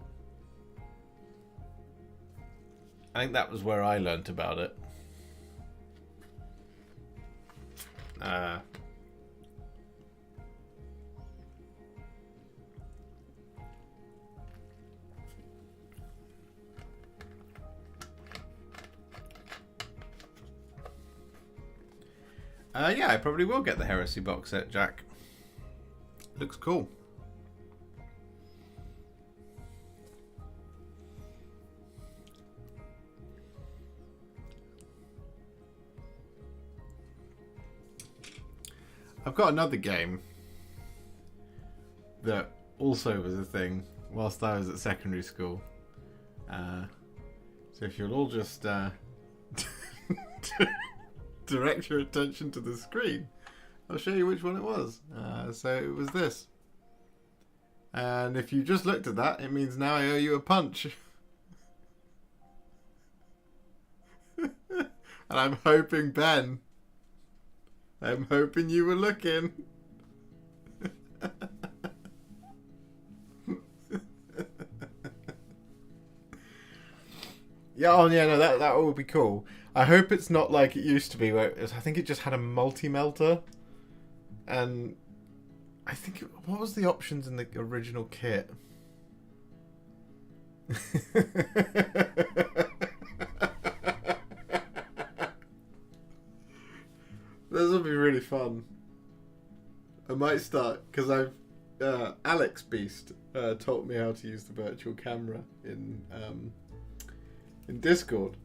I think that was where I learnt about it. Yeah, I probably will get the Heresy box set, Jack. Looks cool. I've got another game that also was a thing whilst I was at secondary school. So if you'll all just direct your attention to the screen, I'll show you which one it was. So it was this. And if you just looked at that, it means now I owe you a punch. And I'm hoping, Ben, I'm hoping you were looking. Yeah, oh yeah, no, that would be cool. I hope it's not like it used to be, where I think it just had a multi-melter, and I think what was the options in the original kit? This will be really fun. I might start because Alex Beast taught me how to use the virtual camera in Discord.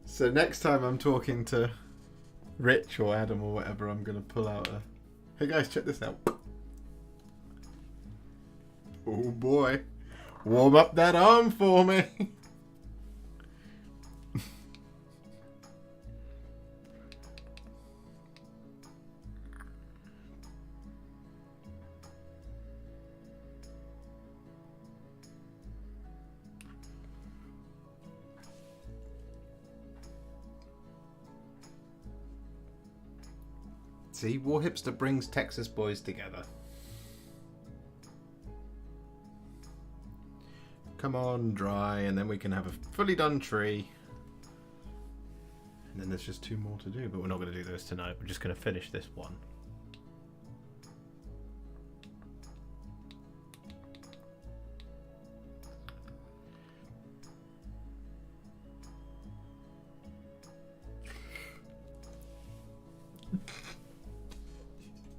So next time I'm talking to Rich or Adam or whatever, I'm gonna pull out a. Hey guys, check this out. Oh boy, warm up that arm for me. See, Warhipster brings Texas boys together. Come on, dry, and then we can have a fully done tree. And then there's just 2 more to do, but we're not going to do those tonight. We're just going to finish this one.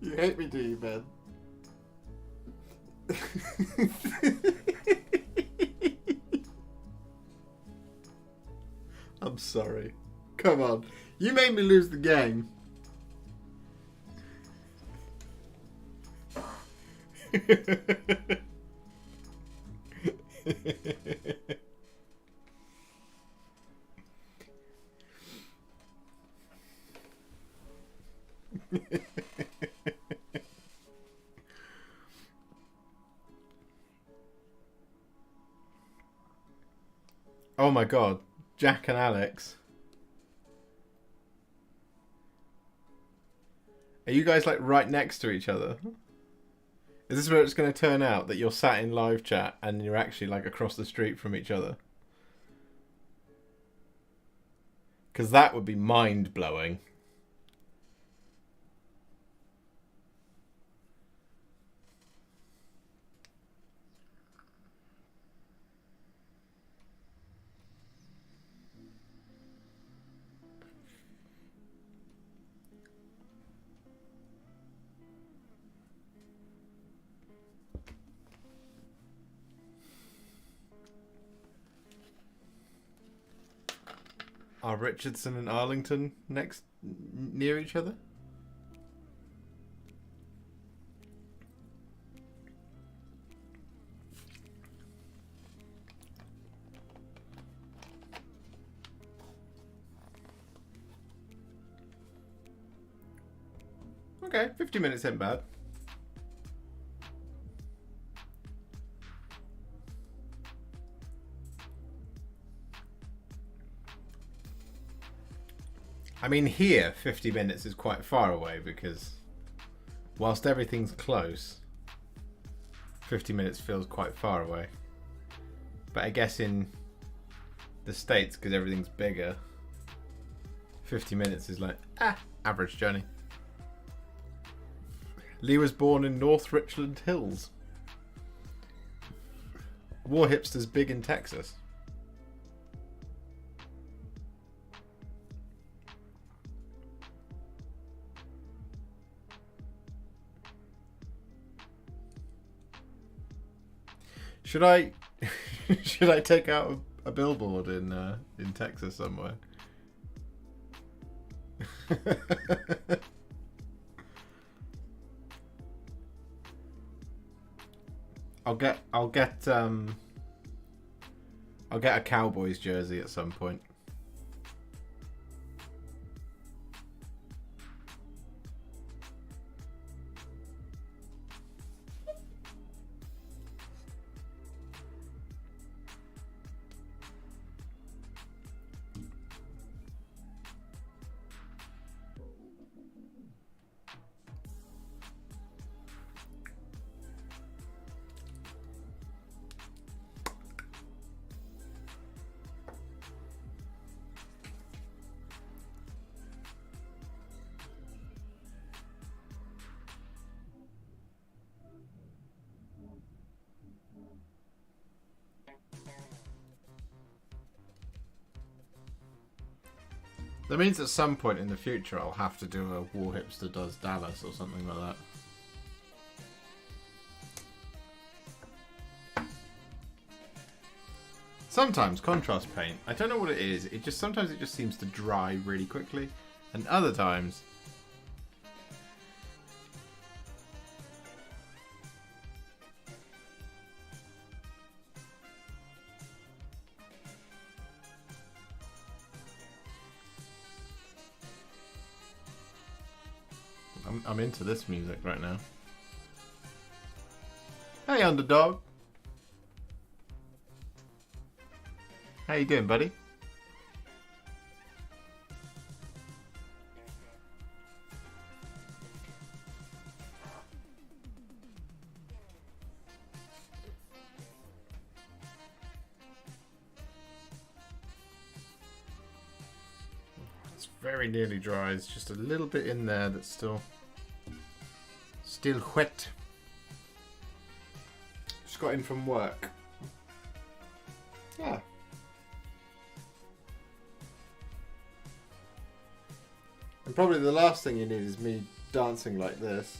You hate me, do you, Ben? I'm sorry. Come on. You made me lose the game. Oh my god, Jack and Alex. Are you guys like right next to each other? Is this where it's going to turn out that you're sat in live chat and you're actually like across the street from each other? Because that would be mind-blowing. Are Richardson and Arlington near each other? Okay, 50 minutes ain't bad. I mean, here, 50 minutes is quite far away because whilst everything's close, 50 minutes feels quite far away. But I guess in the States, because everything's bigger, 50 minutes is like, average journey. Lee was born in North Richland Hills. Warhipster's big in Texas. Should I should I take out a billboard in Texas somewhere? I'll get a Cowboys jersey at some point. That means at some point in the future I'll have to do a Warhipster does Dallas or something like that. Sometimes contrast paint, I don't know what it is, sometimes it just seems to dry really quickly, and other times I'm into this music right now. Hey, underdog. How you doing, buddy? It's very nearly dry. It's just a little bit in there that's still wet. Just got in from work. Yeah. And probably the last thing you need is me dancing like this.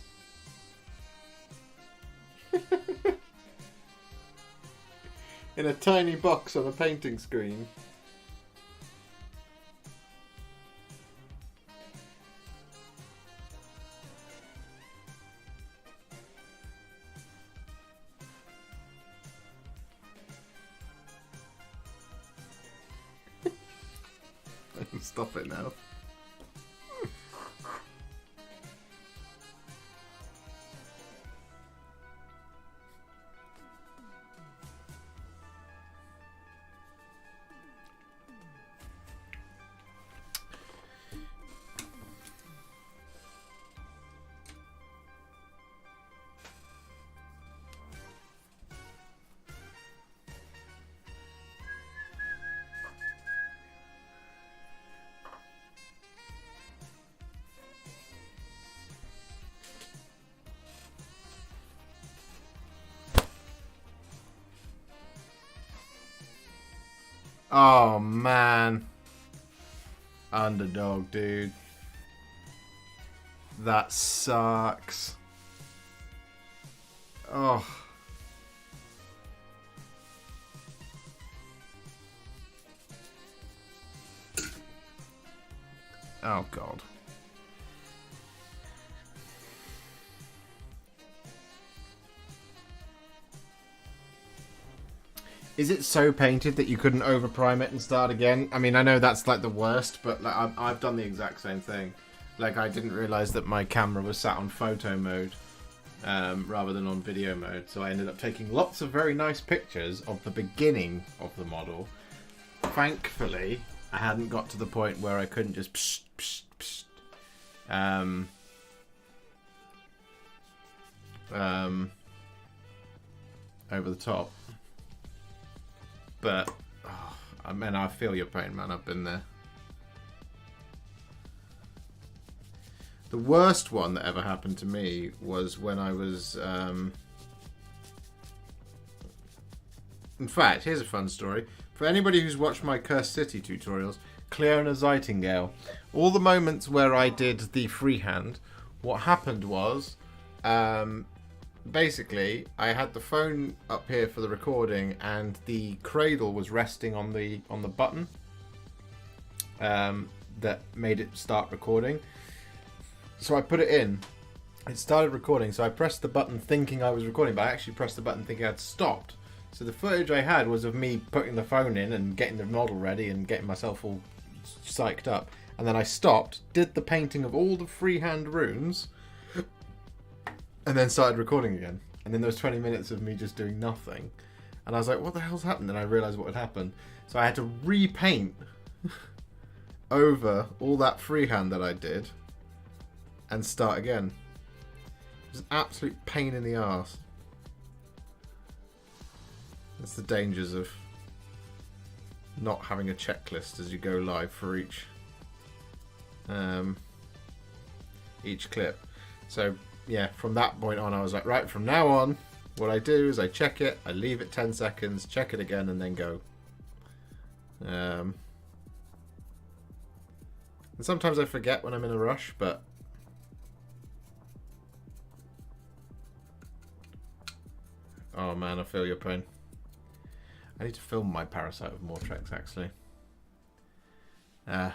In a tiny box on a painting screen. Stop it now. Oh man. Underdog, dude. That sucks. Oh. Oh god. Is it so painted that you couldn't overprime it and start again? I mean, I know that's like the worst, but like, I've done the exact same thing. Like, I didn't realise that my camera was sat on photo mode rather than on video mode, so I ended up taking lots of very nice pictures of the beginning of the model. Thankfully, I hadn't got to the point where I couldn't just psh, psh, psh, over the top. But, oh, I mean, I feel your pain, man. I've been there. The worst one that ever happened to me was when I was... In fact, here's a fun story. For anybody who's watched my Cursed City tutorials, Cleona Zeitingale, all the moments where I did the freehand, what happened was... basically, I had the phone up here for the recording, and the cradle was resting on the button that made it start recording. So I put it in. It started recording, so I pressed the button thinking I was recording, but I actually pressed the button thinking I'd stopped. So the footage I had was of me putting the phone in and getting the model ready and getting myself all psyched up. And then I stopped, did the painting of all the freehand runes, and then started recording again. And then there was 20 minutes of me just doing nothing. And I was like, what the hell's happened? And I realised what had happened. So I had to repaint over all that freehand that I did and start again. It was an absolute pain in the arse. That's the dangers of not having a checklist as you go live for each clip. So yeah, from that point on I was like, right, from now on what I do is I check it, I leave it 10 seconds, check it again, and then go. And sometimes I forget when I'm in a rush, but oh man, I feel your pain. I need to film my Parasite with more treks, actually. I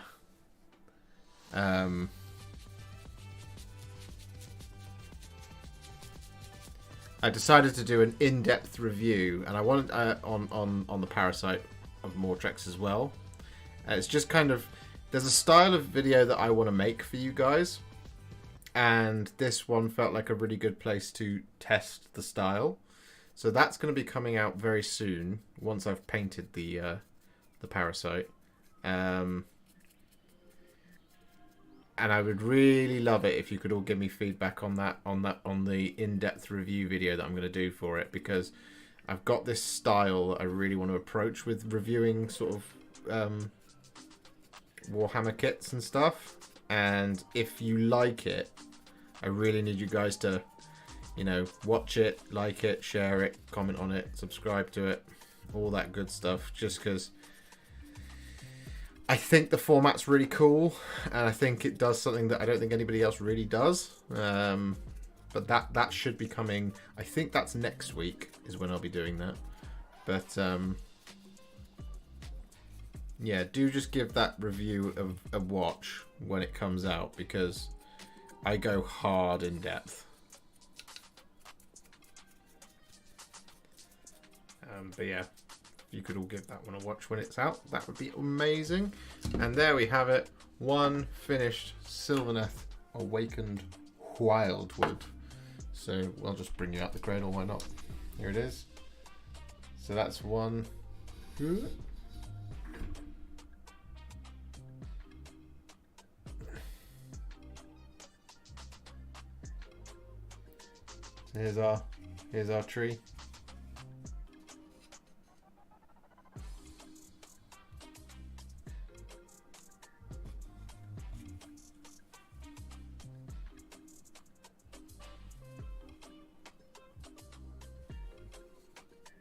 decided to do an in-depth review, and I wanted on the Parasite of Mortrex as well. It's just kind of, there's a style of video that I want to make for you guys, and this one felt like a really good place to test the style. So that's going to be coming out very soon once I've painted the Parasite, and I would really love it if you could all give me feedback on the in-depth review video that I'm going to do for it, because I've got this style that I really want to approach with reviewing sort of Warhammer kits and stuff. And if you like it, I really need you guys to, you know, watch it, like it, share it, comment on it, subscribe to it, all that good stuff. Just because I think the format's really cool, and I think it does something that I don't think anybody else really does. But that should be coming. I think that's next week is when I'll be doing that. But yeah, do just give that review a watch when it comes out, because I go hard in depth. But yeah, if you could all give that one a watch when it's out, that would be amazing. And there we have it, one finished Sylvaneth Awakened Wyldwood. So I'll just bring you out the cradle, why not? Here it is. So that's one. Here's our tree.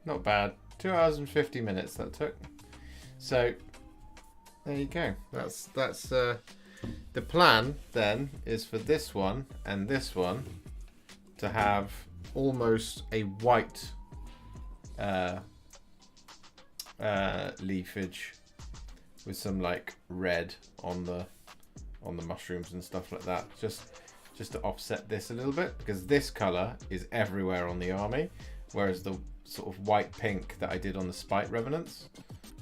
Not bad. 2 hours and 50 minutes that took. So there you go. That's the plan then is for this one and this one to have almost a white leafage with some like red on the mushrooms and stuff like that, just to offset this a little bit, because this color is everywhere on the army, whereas the sort of white pink that I did on the Spite Revenants,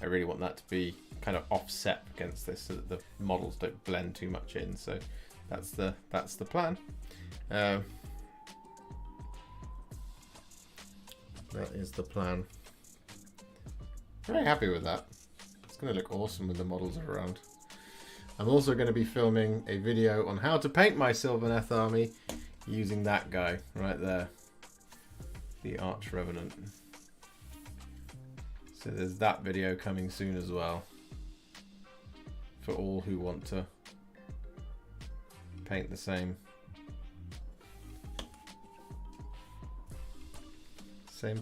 I really want that to be kind of offset against this so that the models don't blend too much in. So that's the plan. That is the plan. Very happy with that. It's going to look awesome when the models are around. I'm also going to be filming a video on how to paint my Sylvaneth army using that guy right there, the Arch Revenant. So there's that video coming soon as well, for all who want to paint the same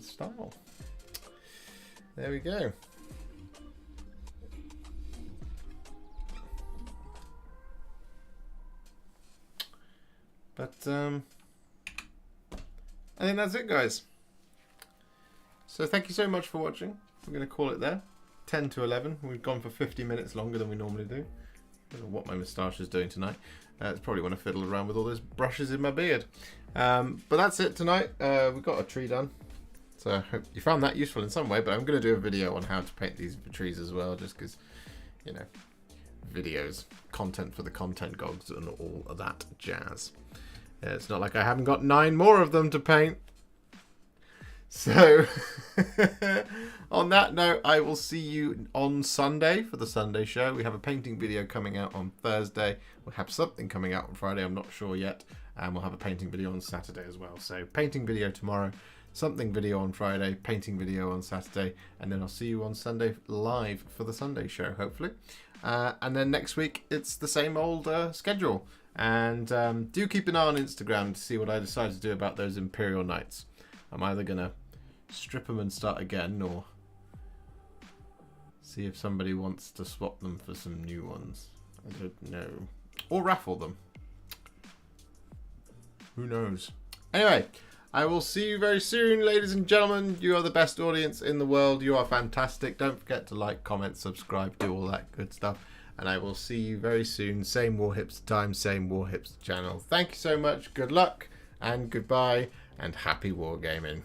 style. There we go. But I think that's it, guys. So thank you so much for watching. We're going to call it there. 10 to 11. We've gone for 50 minutes longer than we normally do. I don't know what my moustache is doing tonight. It's probably when I fiddle around with all those brushes in my beard. But that's it tonight. We've got a tree done. So I hope you found that useful in some way. But I'm going to do a video on how to paint these trees as well. Just because, you know, videos, content for the content gogs and all of that jazz. It's not like I haven't got 9 more of them to paint. So, on that note, I will see you on Sunday for the Sunday show. We have a painting video coming out on Thursday. We'll have something coming out on Friday, I'm not sure yet. And we'll have a painting video on Saturday as well. So, painting video tomorrow, something video on Friday, painting video on Saturday. And then I'll see you on Sunday live for the Sunday show, hopefully. And then next week, it's the same old schedule. And do keep an eye on Instagram to see what I decide to do about those Imperial Knights. I'm either going to strip them and start again, or see if somebody wants to swap them for some new ones. I don't know. Or raffle them. Who knows? Anyway, I will see you very soon, ladies and gentlemen. You are the best audience in the world. You are fantastic. Don't forget to like, comment, subscribe, do all that good stuff. And I will see you very soon. Same Warhipster time, same Warhipster channel. Thank you so much. Good luck and goodbye and happy wargaming.